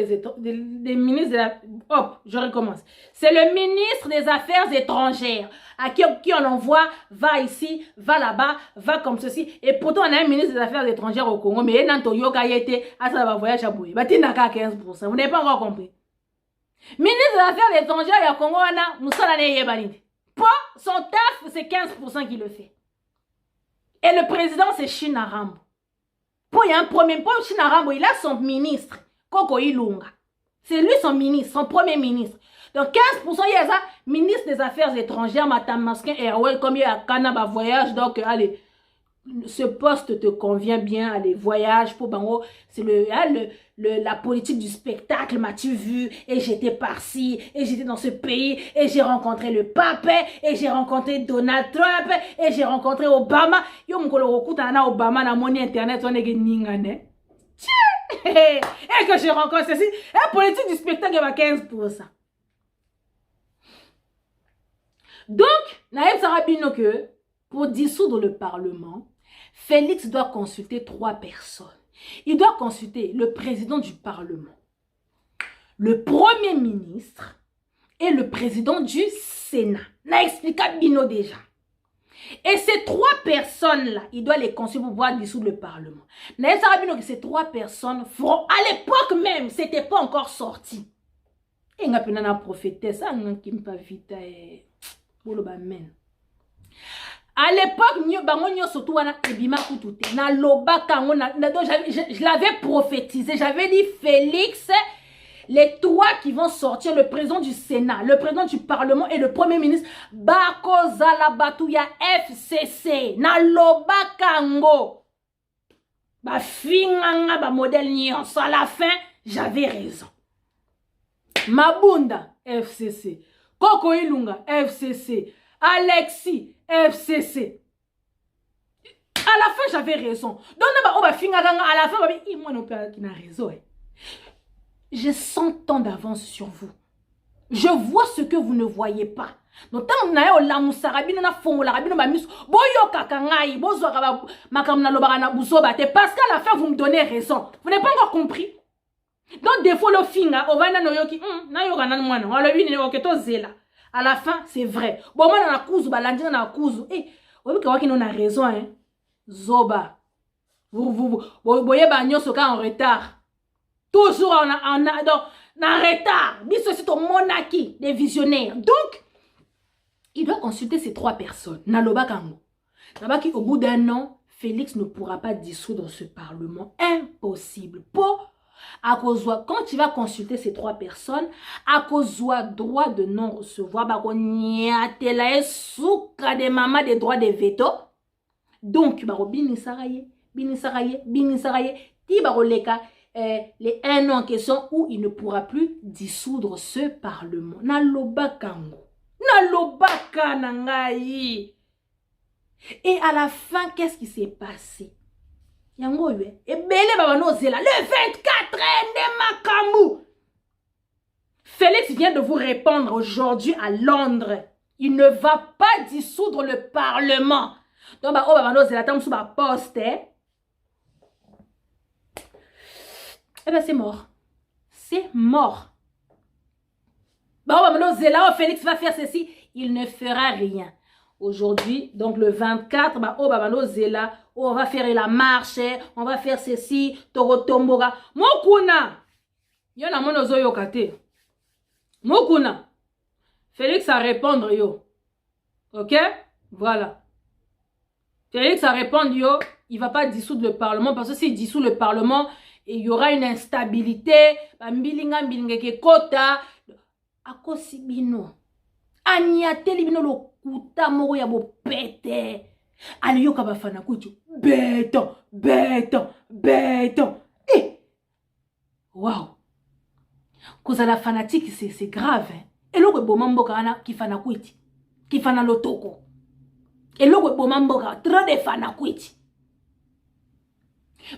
S1: Hop, je recommence. C'est le ministre des Affaires étrangères. À qui on envoie, va ici, va là-bas, va comme ceci. Et pourtant, on a un ministre des Affaires étrangères au Congo. Mais il y a un voyage à Bouye. Il y a 15%. Vous n'avez pas encore compris. Ministre des Affaires étrangères au Congo, nous sommes son taf, c'est 15% qui le fait. Et le président, c'est Chinarambo. Il y a un premier point, Chinarambo, il a son ministre, Koko Ilunga. C'est lui son ministre, son premier ministre. Donc 15%, il y a ça, ministre des Affaires étrangères, Matamaskin Airway, comme il y a Kanaba Voyage. Donc, allez, ce poste te convient bien, allez, voyage pour Bango. C'est la politique du spectacle, m'as-tu vu? Et j'étais par-ci, et j'étais dans ce pays, et j'ai rencontré le pape, et j'ai rencontré Donald Trump, et j'ai rencontré Obama. Yo m'kolo okutana Obama na moni internet, on est ningane. Et que je rencontre ceci, la politique du spectacle, il y a 15%. Donc, Naïm Sarabino que, pour dissoudre le Parlement, Félix doit consulter 3 personnes. Il doit consulter le président du Parlement, le premier ministre et le président du Sénat. N'a expliqué Bino déjà. Et ces 3 personnes-là, il doit les consulter pour pouvoir dissoudre le Parlement. N'a Sarabino que ces 3 personnes feront, à l'époque même, c'était pas encore sorti. Et on a pu prophétesse, ça qui me pas vite. À l'époque, je l'avais prophétisé. J'avais dit Félix, Les trois qui vont sortir, le président du Sénat, le président du Parlement et le Premier ministre, Bakozala Batouya FCC, Naloba Kango. Ba finganga ba modèle nyonso. À la fin, j'avais raison. Mabunda, FCC. Koko Ilunga, FCC. Alexis, FCC. À la fin, j'avais raison. Donc, on va finir à la fin, moi non plus, qui n'a raison. J'ai 100 ans d'avance sur vous. Je vois ce que vous ne voyez pas. Donc, tant que vous avez fait parce qu'à la fin, vous me donnez raison. Vous n'avez pas encore compris. Donc, des fois, le finga, on va à la fin, c'est vrai. Bon, moi, on a raison, hein. Zoba. Vous voyez, en retard. Toujours en retard. C'est ton monarchie des visionnaires. Donc, il doit consulter ces trois personnes. Naloba Kango. Nabaki, au bout d'un an, Félix ne pourra pas dissoudre ce parlement. Impossible. Quand tu vas consulter ces trois personnes, à cause droit de non-recevoir, des mamas des droits de veto. Donc, bini saraye, ti baroleka les 1 an en question où il ne pourra plus dissoudre ce parlement. Naloba Kango. Naloba Kanangai. Et à la fin, qu'est-ce qui s'est passé? Yango yue. Et belé babano zela. Le 24 de Makambu. Félix vient de vous répondre aujourd'hui à Londres. Il ne va pas dissoudre le parlement. Donc, babano zela tam sous ba poste. Eh ben, c'est mort. C'est mort. Babano zela, Félix va faire ceci. Il ne fera rien. Aujourd'hui, donc le 24, on va faire la marche, on va faire ceci, Torotomboga. Mokuna, yona monozo yokate. Mokuna, Félix a répondre yo. Ok? Voilà. Félix a répondre yo, il va pas dissoudre le Parlement parce que s'il dissout le Parlement, il y aura une instabilité. Mbilinga ke kota. Akosibino. Aniateli bino lo kuta moko ya bo pete. Aliyoka bafana kucho. Béton. Eh! Wow. Cause la fanatique, c'est grave. Hein? Et l'autre bomamboka ana kifana kwiti. Kifana lotoko. Et l'autre bomamboka trop de fana kwiti.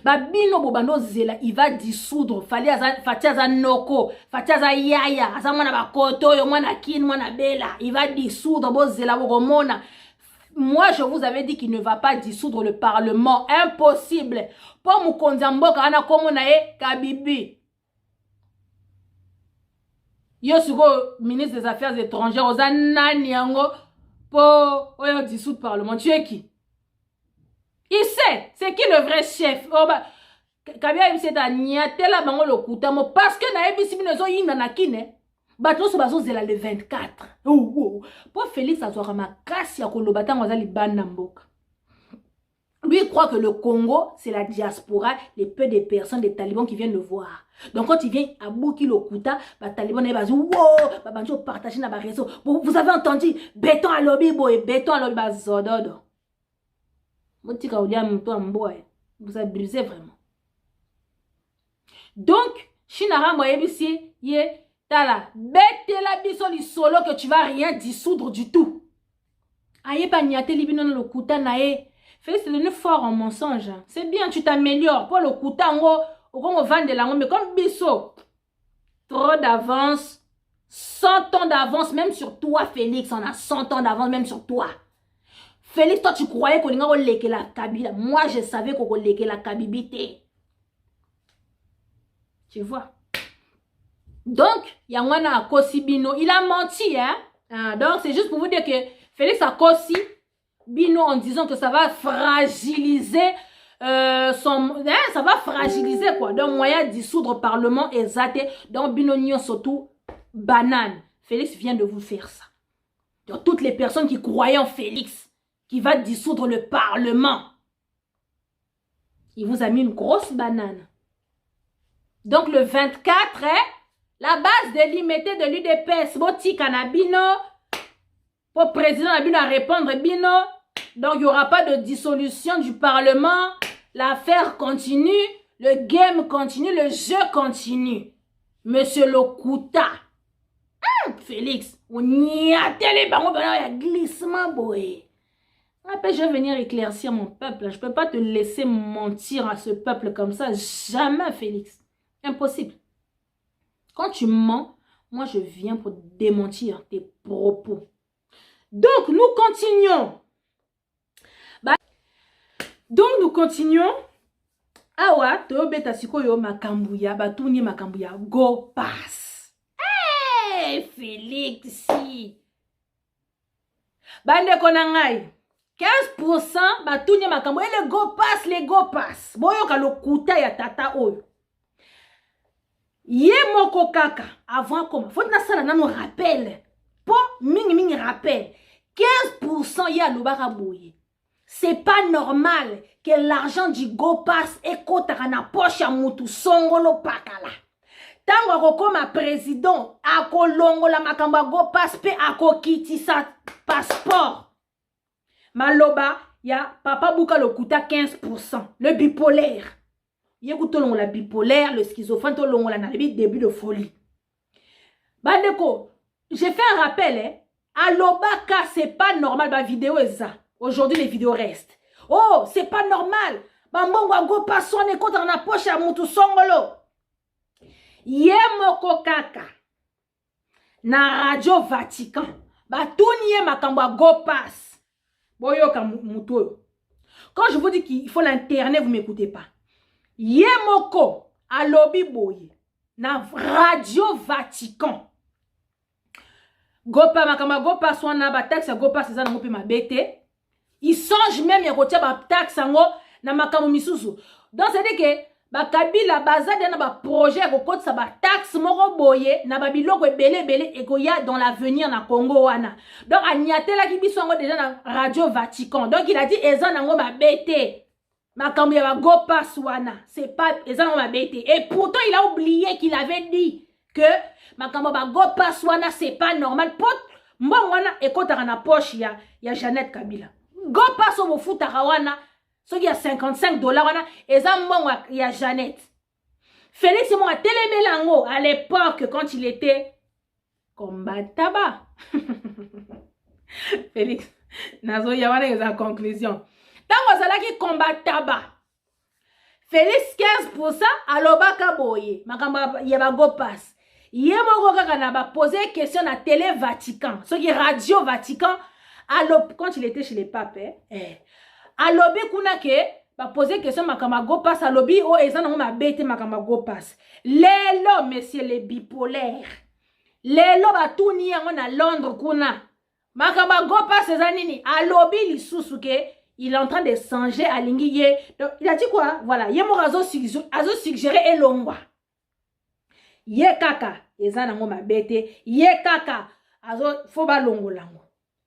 S1: Babino bobando zela, il va dissoudre. Fatiaza noko, Fatiaza yaya, aza mwana bakoto, yo mwana kin, mwana bela. Il va dissoudre, bo zela boromona. Moi, je vous avais dit qu'il ne va pas dissoudre le Parlement. Impossible. Pour Mukonzamboka, ana komona e Kabibi. Yo suko ministre des Affaires étrangères, oza nani yango, pour dissoudre le Parlement. Tu es qui? Il sait, c'est qui le vrai chef? Oh bah, Kabia il sait tela bango le kutamo parce que na ebisi binozo yinga na kine. Bato so bazo zela le 24. Pour Félix azwara makasi ya koloba tango azali bana mboka. Lui il croit que le Congo c'est la diaspora, les peu de personnes des talibans qui viennent le voir. Donc quand il vient à Bouki le Kuta, les talibans ne bazou wow, babanjo partager na ba réseau. Vous avez entendu béton à lobby boy, béton à lobby bazododo. Vous abusez vraiment. Donc, Shinara Moyebisi, ye, tala, bête la bisoli solo que tu vas rien dissoudre du tout. Aye pa niate libino le kuta nae. Félix, c'est devenu fort en mensonge. C'est bien, tu t'améliores. Pour le kuta, on vend de la mais comme biso. Trop d'avance. 100 ans d'avance, même sur toi, Félix. On a 100 ans d'avance, même sur toi. Félix, toi, tu croyais qu'on allait léguer la Kabila. Moi, je savais qu'on allait léguer la Kabibité. Tu vois? Donc, Yangwana a Kossi Bino. Il a menti, hein? Donc, c'est juste pour vous dire que Félix a Kossi Bino en disant que ça va fragiliser ça va fragiliser quoi. Donc, moyen de dissoudre le Parlement exact. Donc, Bino Nyon surtout, banane. Félix vient de vous faire ça. Donc, toutes les personnes qui croyaient en Félix, qui va dissoudre le Parlement. Il vous a mis une grosse banane. Donc le 24, La base de limiter de l'UDPS, Boti Kanabino, pour président Nabino à répondre Bino. Donc, il n'y aura pas de dissolution du Parlement. L'affaire continue, le game continue, le jeu continue. Monsieur Lokuta. Félix, on y a télé, il y a glissement, boy. Après, je vais venir éclaircir mon peuple. Je ne peux pas te laisser mentir à ce peuple comme ça. Jamais, Félix. Impossible. Quand tu mens, moi, je viens pour démentir tes propos. Donc, nous continuons. Awa, toyobeta sikoyo makambuya, batuni makambuya, go pass. Hey, Félix, si. Bande konangai. 15% batuni makambuya, les go pass. Boyoka lokuta ya tata oyo. Ye moko kaka, avant comment? Faut na sala nano rappel. Po mingi rappel. 15% ya lobaka boye. C'est pas normal que l'argent du go pass ekotaka na poche ya mutu songolo pakala. Tango akokoma président akolongola makamba go pass pe akokitisa passeport. Maloba ya papa buka lokuta 15%. Le bipolaire. Yekutolongo la bipolaire, le schizophrène tolongo la nalebi début de folie. Bandeko, j'ai fait un rappel, Alobaka, c'est pas normal, ma vidéo est ça. Aujourd'hui, les vidéos restent. Oh, c'est pas normal. Bambongo go passo ne kota na poche ya mutu songolo. Yemoko kaka. Na Radio Vatican. Batuni ye makambo go pass. Boyoka mutu. Quand je vous dis qu'il faut l'internet, vous m'écoutez pas. Yemoko alobi boye. Na Radio Vatican. Gopa makamba go pass wana ba taxe go pass za na ngope mabete. Il songe même ya kotia ba taxe ngo na makambo misusu. Donc c'est dire que ba kabila bazade na ba projet ko kotsa ba taxe moko boye na ba biloko ebele ekoya dans l'avenir na Congo wana. Donc anyatela ki biso ngo déjà na Radio Vatican. Donc il a dit eza na ngo mabete. Makambo ya ba go pass wana, c'est pas eza na ngo mabete. Et pourtant il a oublié qu'il avait dit que makambo ba go pass wana c'est pas normal. Pot mbongo wana ekotaka na poche ya Jeannette Kabila. Go pass au futaka wana soki ya $55 wana eza mbongo ya Jeannette. Félix mo a télémélango à l'époque quand il était combattant. Félix nazo ya wana eza conclusion. Tango zalaki combattant. Félix 15% alobaka boye makamba ya ba go pass. Yemoko kaka na ba poser question na télé Vatican. Soki Radio Vatican quand il était chez les papes, alobi kuna ke ba poser question makamba go pass alobi o eza na ma bete makamba go pass. Lelo messieurs les bipolaires. Lelo batuni yango na Londres kuna. Makamba go pass eza nini? Alobi lisusu ke il est en train de changer à lingiye. Donc il a dit quoi? Voilà, yemo azo suggérer elongwa. Ye kaka eza na ma bete, ye kaka azo faut ba longolango.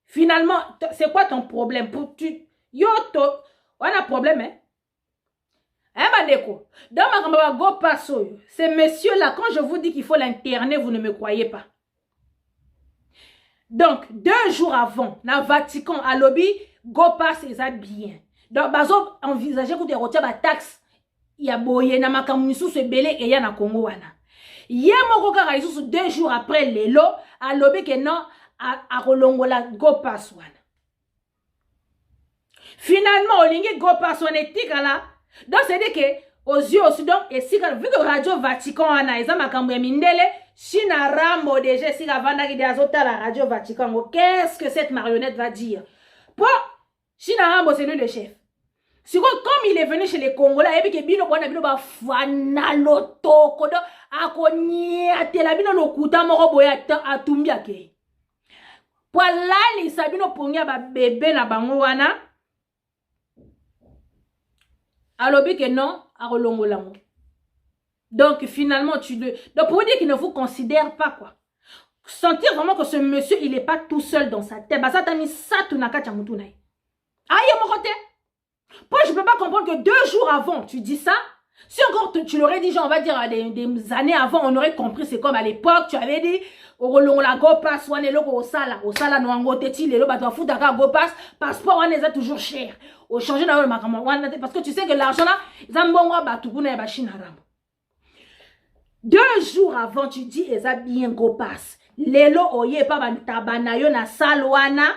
S1: Finalement, c'est quoi ton problème? Pour tu yoto, on a problème, hein? Hein, Bandeko? Dans ma go passo, ces messieurs-là, quand je vous dis qu'il faut l'interner, vous ne me croyez pas. Donc, 2 jours avant, dans le Vatican, à lobby, go pass, ça bien. Donc, bazo envisager que tu retires la taxe, il y a boye, na makamusu se belé, et il y a na Congo, wana. Yemo koka raïsou 2 jours après, l'élo, à lobby, que non, à Rolongola go pass wana. Finalement, olingi go pass wana etikala. Donc c'est dire que aux yeux aussi donc et si vu que Radio Vatican wana eza makambo ya mindele, China Rambo déjà si la vanda qui azota la Radio Vatican, qu'est-ce que cette marionnette va dire? Pour China Rambo c'est lui le chef. Si comme il est venu chez les Congolais, et puis que bino bwana bino ba fana lotoko do akonyi atela bino lokuta moko boya atumbi ake. Poilali sabino pongia ba bébé na bango wana. Alobi que non, à rolongolango. Donc finalement donc pour vous dire qu'il ne vous considère pas quoi. Sentir vraiment que ce monsieur il est pas tout seul dans sa tête. Bah ça t'a mis ça tout na kacha mutunaï. Aïe mon côté. Pourquoi je peux pas comprendre que 2 jours avant tu dis ça, Si encore tu l'aurais dit, genre, on va dire, des années avant, on aurait compris, c'est comme à l'époque, tu avais dit, la go pass, on est là, au sala, no ango teti, le bateau fout d'accord, go pass, passeport, on est toujours cher. Au changer dans le macamon, parce que tu sais que l'argent là, ils ont bon, bateau, on est bachine haram. 2 jours avant, tu dis, ils ont bien go pass. Lelo, oye, pas ban tabanayo na salwana,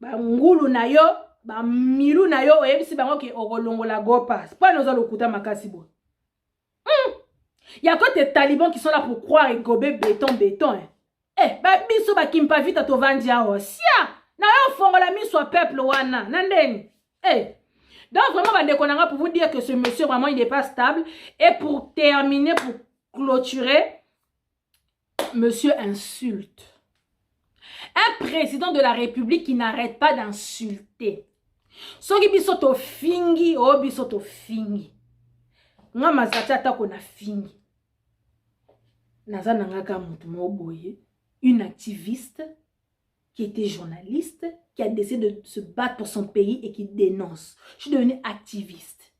S1: ba ngulu na yo, ba milu na yo, oye, si bango ki orolongo la go pass. Pas nous allons kuta makasi bo. Il y a que tes talibans qui sont là pour croire et gober béton. Hein. Eh, bah, biso ba kimpa vite à tovandia o. Sia, na yo fongo la mi soit peuple wana. Nandeni. Eh. Donc vraiment, bande konanga pour vous dire que ce monsieur vraiment il n'est pas stable. Et pour terminer, pour clôturer, monsieur insulte. Un président de la République qui n'arrête pas d'insulter. Soki biso to fingi, o biso to fingi. Nga mazati atako na fingi. Naza nangaka mutu moboye, une activiste qui était journaliste, qui a décidé de se battre pour son pays et qui dénonce. Je suis devenue activiste.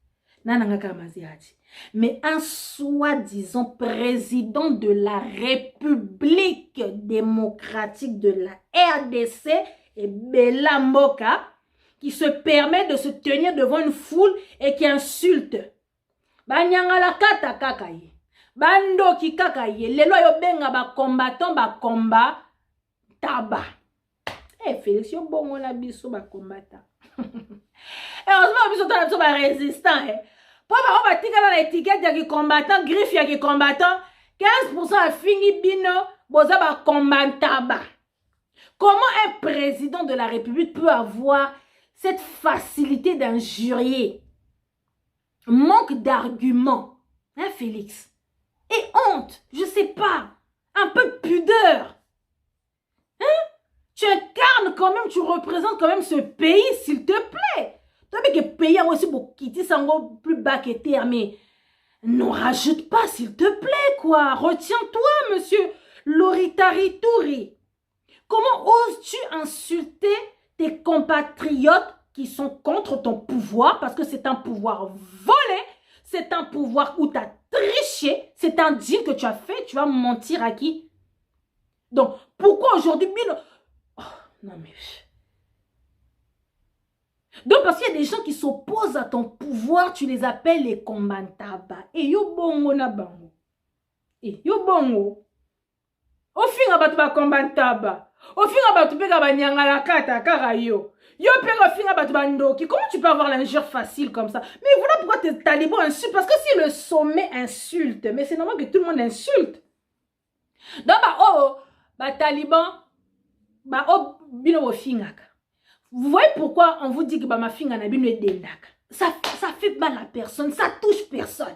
S1: Nanangaka maziati. Mais un soi-disant président de la République démocratique de la RDC et Bella Moka qui se permet de se tenir devant une foule et qui insulte. Banyangala kata kakaye. Bando ki kakaye. Lelo yo benga ba combattant ba combat taba. Eh Félix yo bongo na biso ba combattant. Heureusement biso ta biso ba résistant eh. Pour on va tika la étiquette ya ki combattant, griffe ya ki combattant, 15% a fini bino boza ba combattant taba. Comment un président de la République peut avoir cette facilité d'injurier? Manque d'arguments, hein Félix? Et honte, je sais pas, un peu de pudeur. Hein? Tu incarnes quand même, tu représentes quand même ce pays, s'il te plaît. Tu as vu que le pays a aussi beaucoup quitté, ça plus bas que terre, mais non, rajoute pas, s'il te plaît, quoi. Retiens-toi, monsieur Loritarituri. Comment oses-tu insulter tes compatriotes qui sont contre ton pouvoir, parce que c'est un pouvoir volé, c'est un pouvoir où tu as triché, c'est un deal que tu as fait, tu vas mentir à qui? Donc, pourquoi aujourd'hui, oh, non mais... Donc, parce qu'il y a des gens qui s'opposent à ton pouvoir, tu les appelles les combattants. Et yo bongo na bango. Et yo bongo. Au fin, abatu ba combattants. Au fin, abatu pega ba nyangala kata kara yo. Yo pega finga batu bandoki. Comment tu peux avoir l'injure facile comme ça? Mais voilà pourquoi tes talibans insultent. Parce que si le sommet insulte, mais c'est normal que tout le monde insulte. Donc, taliban, bino fingaka. Vous voyez pourquoi on vous dit que ma finga na bino dendaka? Ça fait mal à personne, ça touche personne.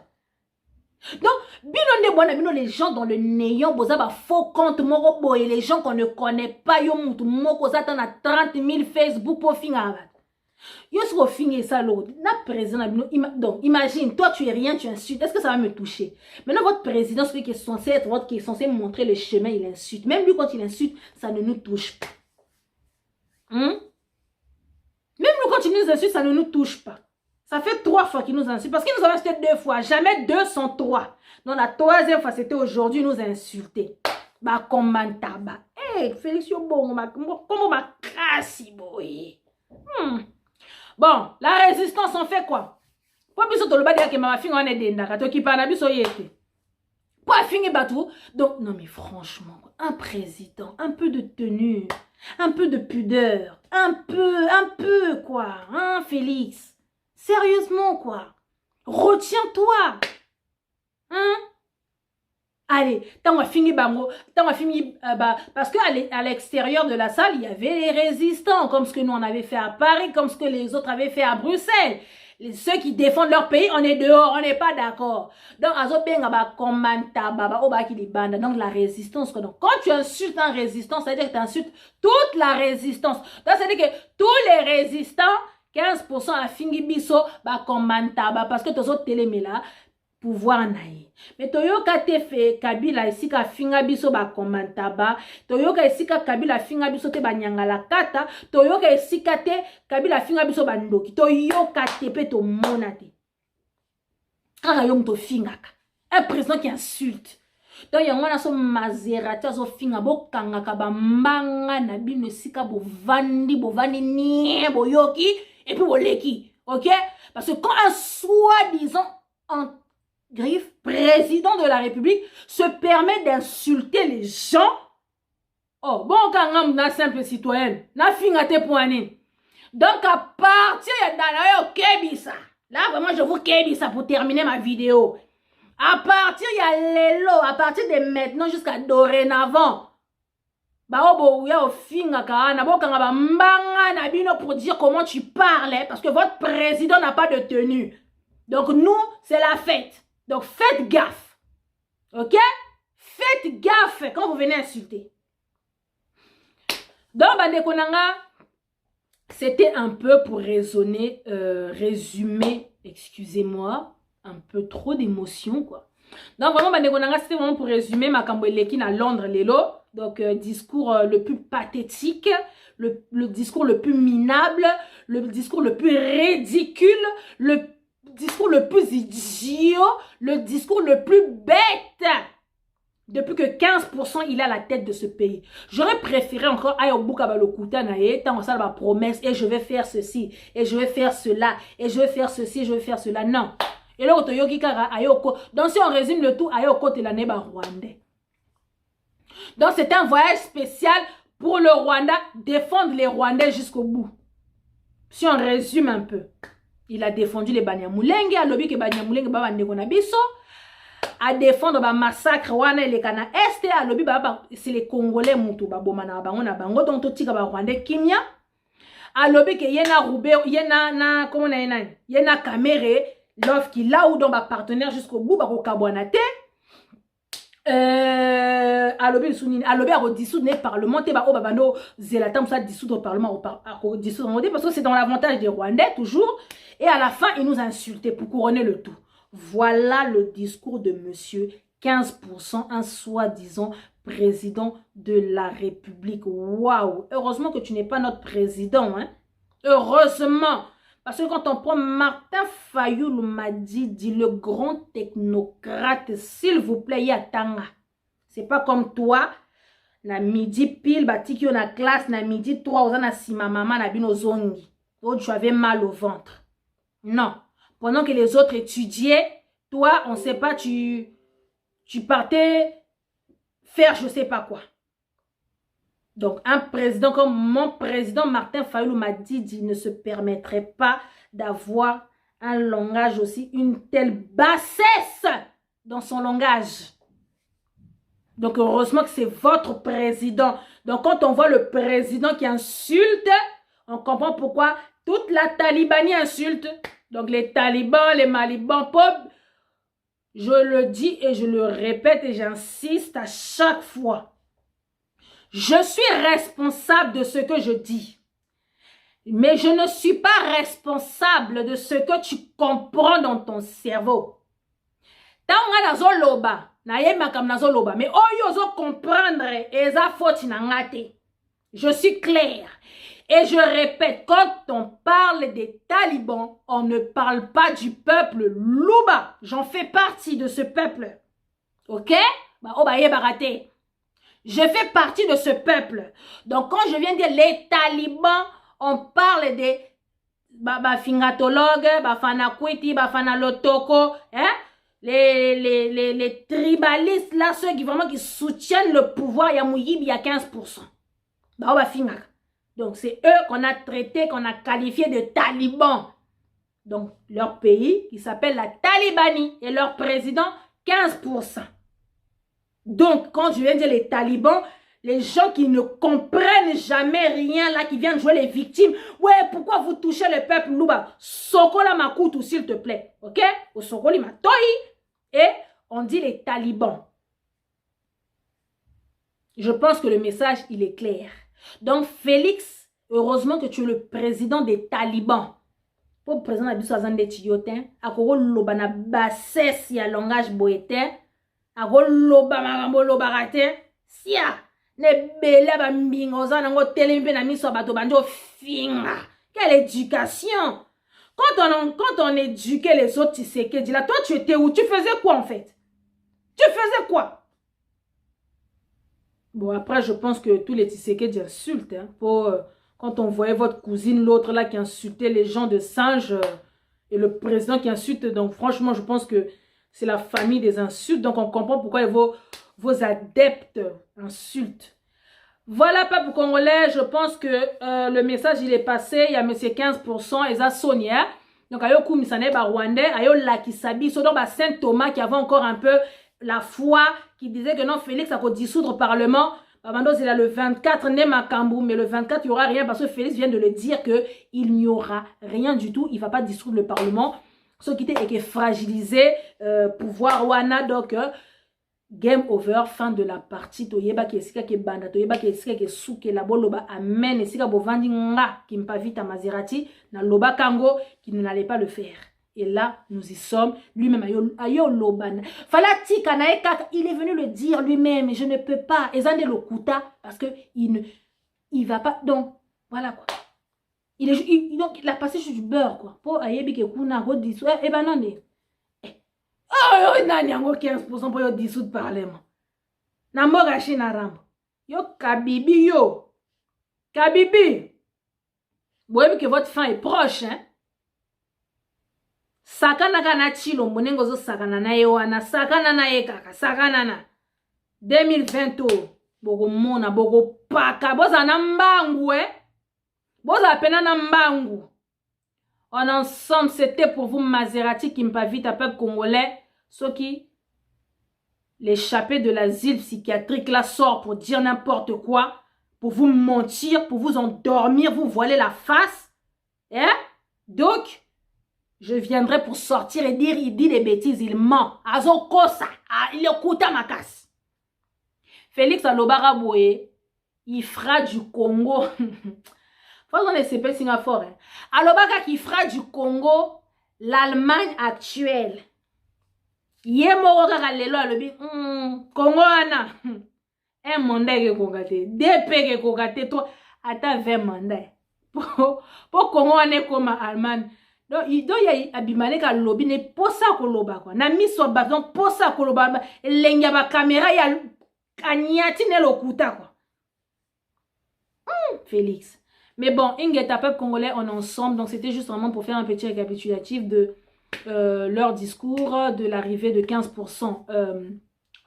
S1: Donc, bino les gens dans le néant, boza ba faux compte moko boy, les gens qu'on ne connaît pas, yo mutu moko zatan à 30 000 Facebook pour finga. Yo sur finga ça l'autre. Na président donc imagine, toi tu es rien, tu insultes. Est-ce que ça va me toucher? Maintenant votre président, celui qui est censé être votre, qui est censé montrer le chemin, il insulte. Même lui quand il insulte, ça ne nous touche pas. Même nous quand il nous insulte, ça ne nous touche pas. Ça fait 3 fois qu'il nous insulte. Parce qu'il nous a insulté 2 fois. Jamais 2 sont 3. Donc la 3e fois, c'était aujourd'hui, il nous a insulté. Bah, comment tabac. Eh, Félix, bon, comment ma crasse, boy. Bon, la résistance, on fait quoi? Pour plus de le que ma fille en est d'endaka. Toi qui parle à biso yete. Pour finir bateau. Donc, non, mais franchement, un président, un peu de tenue, un peu de pudeur, un peu, quoi. Hein, Félix? Sérieusement, quoi. Retiens-toi. Hein? Allez, tant fini bango, parce qu'à l'extérieur de la salle, il y avait les résistants, comme ce que nous on avait fait à Paris, comme ce que les autres avaient fait à Bruxelles. Ceux qui défendent leur pays, on est dehors, on n'est pas d'accord. Donc, donc la résistance. Donc, quand tu insultes un résistant, ça veut dire que tu insultes toute la résistance. Donc, ça veut dire que tous les résistants, 15% à fingi biso, parce que tous autres télémés là, pouvoir naïe. Mais toyoka te fait Kabila ici ka finga biso ba komantaba, toyoka ici ka Kabila finga biso te banyangala kata, toyoka ici ka te Kabila finga biso bandoki, toyoka te pe to monate. Un président qui insulte. Donc, il y a un so Maserati, so finga bo kangaka ba mbanga na bino sika bo vandi nie bo yoki et puis bo leki. OK? Parce que quand un soi-disant en griffe président de la République se permet d'insulter les gens, oh, bon kangam na simple citoyenne, na finga te poignée. Donc à partir de Kebisa, là vraiment je vous Kebisa pour terminer ma vidéo. À partir il y a l'élo, à partir de maintenant jusqu'à dorénavant, pour dire comment tu parles, parce que votre président n'a pas de tenue. Donc nous, c'est la fête. Donc faites gaffe. OK? Faites gaffe quand vous venez insulter. Donc, c'était un peu pour résumer, excusez-moi, un peu trop d'émotion, quoi. Donc, vraiment, c'était vraiment pour résumer ma Kamboeleki à Londres, Lelo. Donc, discours le plus pathétique, le discours le plus minable, le discours le plus ridicule, le discours le plus idiot, le discours le plus bête. Depuis que 15% il est à la tête de ce pays. J'aurais préféré encore aille au Boukabalokuta nae, tant ça va promesse, et je vais faire ceci, et je vais faire cela, et je vais faire ceci, et je vais faire cela. Non. Et là, Otoyoki Kara Ayoko. Donc, si on résume le tout, Ayoko de la Neba Rwandais. Donc, c'est un voyage spécial pour le Rwanda, défendre les Rwandais jusqu'au bout. Si on résume un peu, il a défendu les Banyamulenge, à lobby que Banyamulenge Baba Negonabiso, à défendre le massacre wana et les Cana Est, à lobby c'est les Congolais Moutou Babomana Bango Bango, donc tout tika Rwandais Kimia, à lobby que Yena Roubé, Yena, comment on a Yena Kamere, l'offre qui là où dans ma partenaire jusqu'au bout, Bako Kabouanate. À l'obé à dissoudre les parlements, Zelatam ça dissoudre le parlement, parce que c'est dans l'avantage des Rwandais toujours. Et à la fin, ils nous insultaient pour couronner le tout. Voilà le discours de monsieur 15%, un soi-disant président de la République. Waouh! Heureusement que tu n'es pas notre président, hein? Heureusement! Parce que quand on prend Martin Fayoulou dit le grand technocrate, s'il vous plaît, il y a Tanga. C'est pas comme toi, na midi pile, batiki na classe, na midi 3, aux na sima maman, na bino zongi. Oh, tu avais mal au ventre. Non. Pendant que les autres étudiaient, toi, on sait pas, tu partais faire je sais pas quoi. Donc, un président comme mon président Martin Fayoulou il ne se permettrait pas d'avoir un langage aussi, une telle bassesse dans son langage. Donc, heureusement que c'est votre président. Donc, quand on voit le président qui insulte, on comprend pourquoi toute la Talibanie insulte. Donc, les talibans, les malibans, pop, je le dis et je le répète et j'insiste à chaque fois. Je suis responsable de ce que je dis. Mais je ne suis pas responsable de ce que tu comprends dans ton cerveau. Mais je suis clair. Et je répète, quand on parle des talibans, on ne parle pas du peuple Louba. J'en fais partie de ce peuple. Ok? Je fais partie de ce peuple. Donc, quand je viens de dire les talibans, on parle des fingatologues, fanakwiti, fanalotoko, hein? Les tribalistes, là, ceux qui vraiment qui soutiennent le pouvoir, il y a Mouyib, il y a 15%. Donc, c'est eux qu'on a traités, qu'on a qualifiés de talibans. Donc, leur pays, qui s'appelle la Talibanie, et leur président, 15%. Donc, quand je viens de dire les talibans, les gens qui ne comprennent jamais rien, là, qui viennent jouer les victimes. Ouais, pourquoi vous touchez le peuple Louba? Sokola Makutu, s'il te plaît. Ok? Au Sokoli Matoi. Et on dit les talibans. Je pense que le message, il est clair. Donc, Félix, heureusement que tu es le président des talibans. Pour le président de Bissouazan Tiotin, à Koro Lobana bassesse, il y a langage boétain. Ako loba makambo loba rate sia ne bele ba mbingo za nango telembe na miso bato banjo finga. Quelle éducation! Quand on éduquait les autres Tshisekedi, là, toi, tu étais où? Tu faisais quoi, en fait? Tu faisais quoi? Bon, après, je pense que tous les Tshisekedi insultent. Hein, quand on voyait votre cousine, l'autre là, qui insultait les gens de singes, et le président qui insulte. Donc, franchement, je pense que c'est la famille des insultes. Donc, on comprend pourquoi vos adeptes insultent. Voilà, peuple congolais, je pense que le message, il est passé. Il y a M. 15%, et ça, Sonia. Donc, ayo Koumisane, Rwandais, ayo Lakisabi, so donc, Saint Thomas qui avait encore un peu la foi, qui disait que non, Félix a qu'à dissoudre le Parlement. Babandos, il a le 24, né Makambu, mais le 24, il n'y aura rien parce que Félix vient de le dire qu'il n'y aura rien du tout. Il ne va pas dissoudre le Parlement. Ce qui était fragilisé, pouvoir Wana, donc, game over, fin de la partie. Toyeba ki esika ki banda, toyeba ki esika ki souke la boloba amen, esika bovandi nga qui mpa vite à Maserati, na loba kango qui n'allait pas le faire. Et là, nous y sommes. Lui-même, ayo loban. Falati kanae kaka, il est venu le dire lui-même, je ne peux pas. Ezande lokuta, parce que il va pas. Donc, voilà quoi. Donc, il a passé sur du beurre quoi. Pour ayebi ke kuna go diso. Eh ben non, oh, nani yango 15% pour yo dissoudre parlement. Namboga china rambo. Yo Kabibi yo. Kabibi. Vous voyez que votre fin est proche, hein? Sakana kana chilo monengo zo sakana na yewana. Sakana na ekaka. Sakana na. 2020. Bogo mona, bogo paka. Boza na mbangu, Boza pena na mbangu. En ensemble, c'était pour vous Maserati qui m'invite à peuple congolais. Ceux qui l'échappée de l'asile psychiatrique là sort pour dire n'importe quoi, pour vous mentir, pour vous endormir, vous voiler la face. Hein? Donc, je viendrai pour sortir et dire, il dit des bêtises, il ment. Azo kosa, il écoute ma casse. Félix Alobaraboye, il fera du Congo. Faut qu'on ait CP Singapour. Alobaka qui fera du Congo l'Allemagne actuelle. Yemoro kaka lelo alobi Congo ana. Un mandat ke kokate, deux ke kokate, toi ata 20 mandats. Pour Congo ane comme Allemagne. Donc il doit y abimane ka lobi ne posa ko loba quoi. Na miso ba donc posa ko loba lenga ba caméra ya kanyati ne lokuta quoi. Félix. Mais bon, Ingeta peuple congolais on est ensemble, donc c'était juste vraiment pour faire un petit récapitulatif de leur discours de l'arrivée de 15%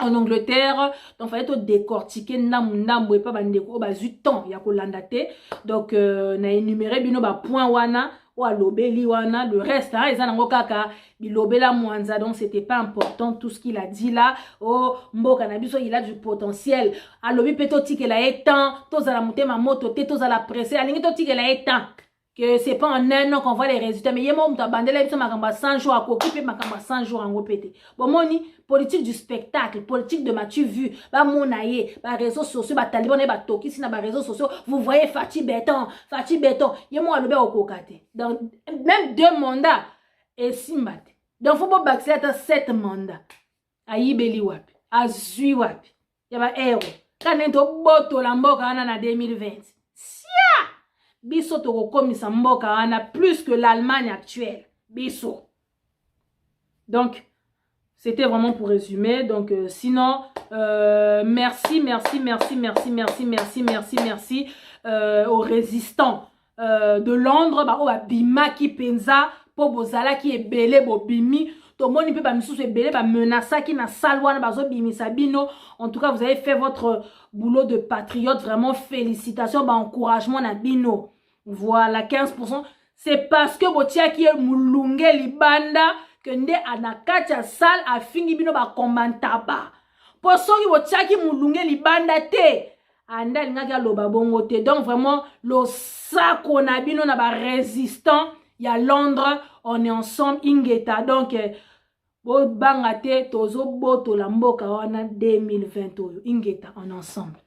S1: en Angleterre. Donc, il fallait tout décortiquer namou et pas bandeko bazu temps ya kolandate. Donc, na énuméré bino ba point wana ou lobeli wana le reste hein ils en kaka bilobela mwanza, donc c'était pas important tout ce qu'il a dit là. Oh mboka na biso il a du potentiel. Alobi peto tikela etan toza la mutema moto te toza la presse alingi to tikela etan. Que c'est pas en un an qu'on voit les résultats. Mais il y a mon bandela, il y a 100 jours à occuper, ma 100 jours en répéter. Bon, moni, politique du spectacle, politique de m'as-tu vu, bah, mon aïe, bah, réseaux sociaux, bah, taliban, bah, toki, si na, bah, réseaux sociaux, vous voyez, Fati Béton, il y a mon alobé au kokate. Donc, même 2 mandats, et si mbate. Donc, faut pas baxer à 7 mandats. Aïe, beli wapi, à zui wapi, il y a bah, héros. Quand on est au boto, l'amboka, on en a 2020. Biso toko komisa mboka wana plus que l'Allemagne actuelle. Biso. Donc, c'était vraiment pour résumer. Donc, sinon, merci aux résistants de Londres. Bah, oh, Bimaki Penza, po bozala qui est belé, bo bimi. Tout le monde ne peut pas me belé, bah, menasa qui n'a salwana, bazo bimi sabino. En tout cas, vous avez fait votre boulot de patriote. Vraiment, félicitations, bah, encouragement na bino. Voilà, 15%. C'est parce que botia qui est moulunge libanda que nde anakacha sal a fini bino ba komantaba. Pour ceux qui botia qui moulunge libanda te. Anda linga loba bongo te. Donc vraiment, le sako na bino na ba résistant. Il y a Londres, on est ensemble, Ingeta. Donc, bo bangate tozo boto la mboka wana 2020. Ingeta, on est ensemble.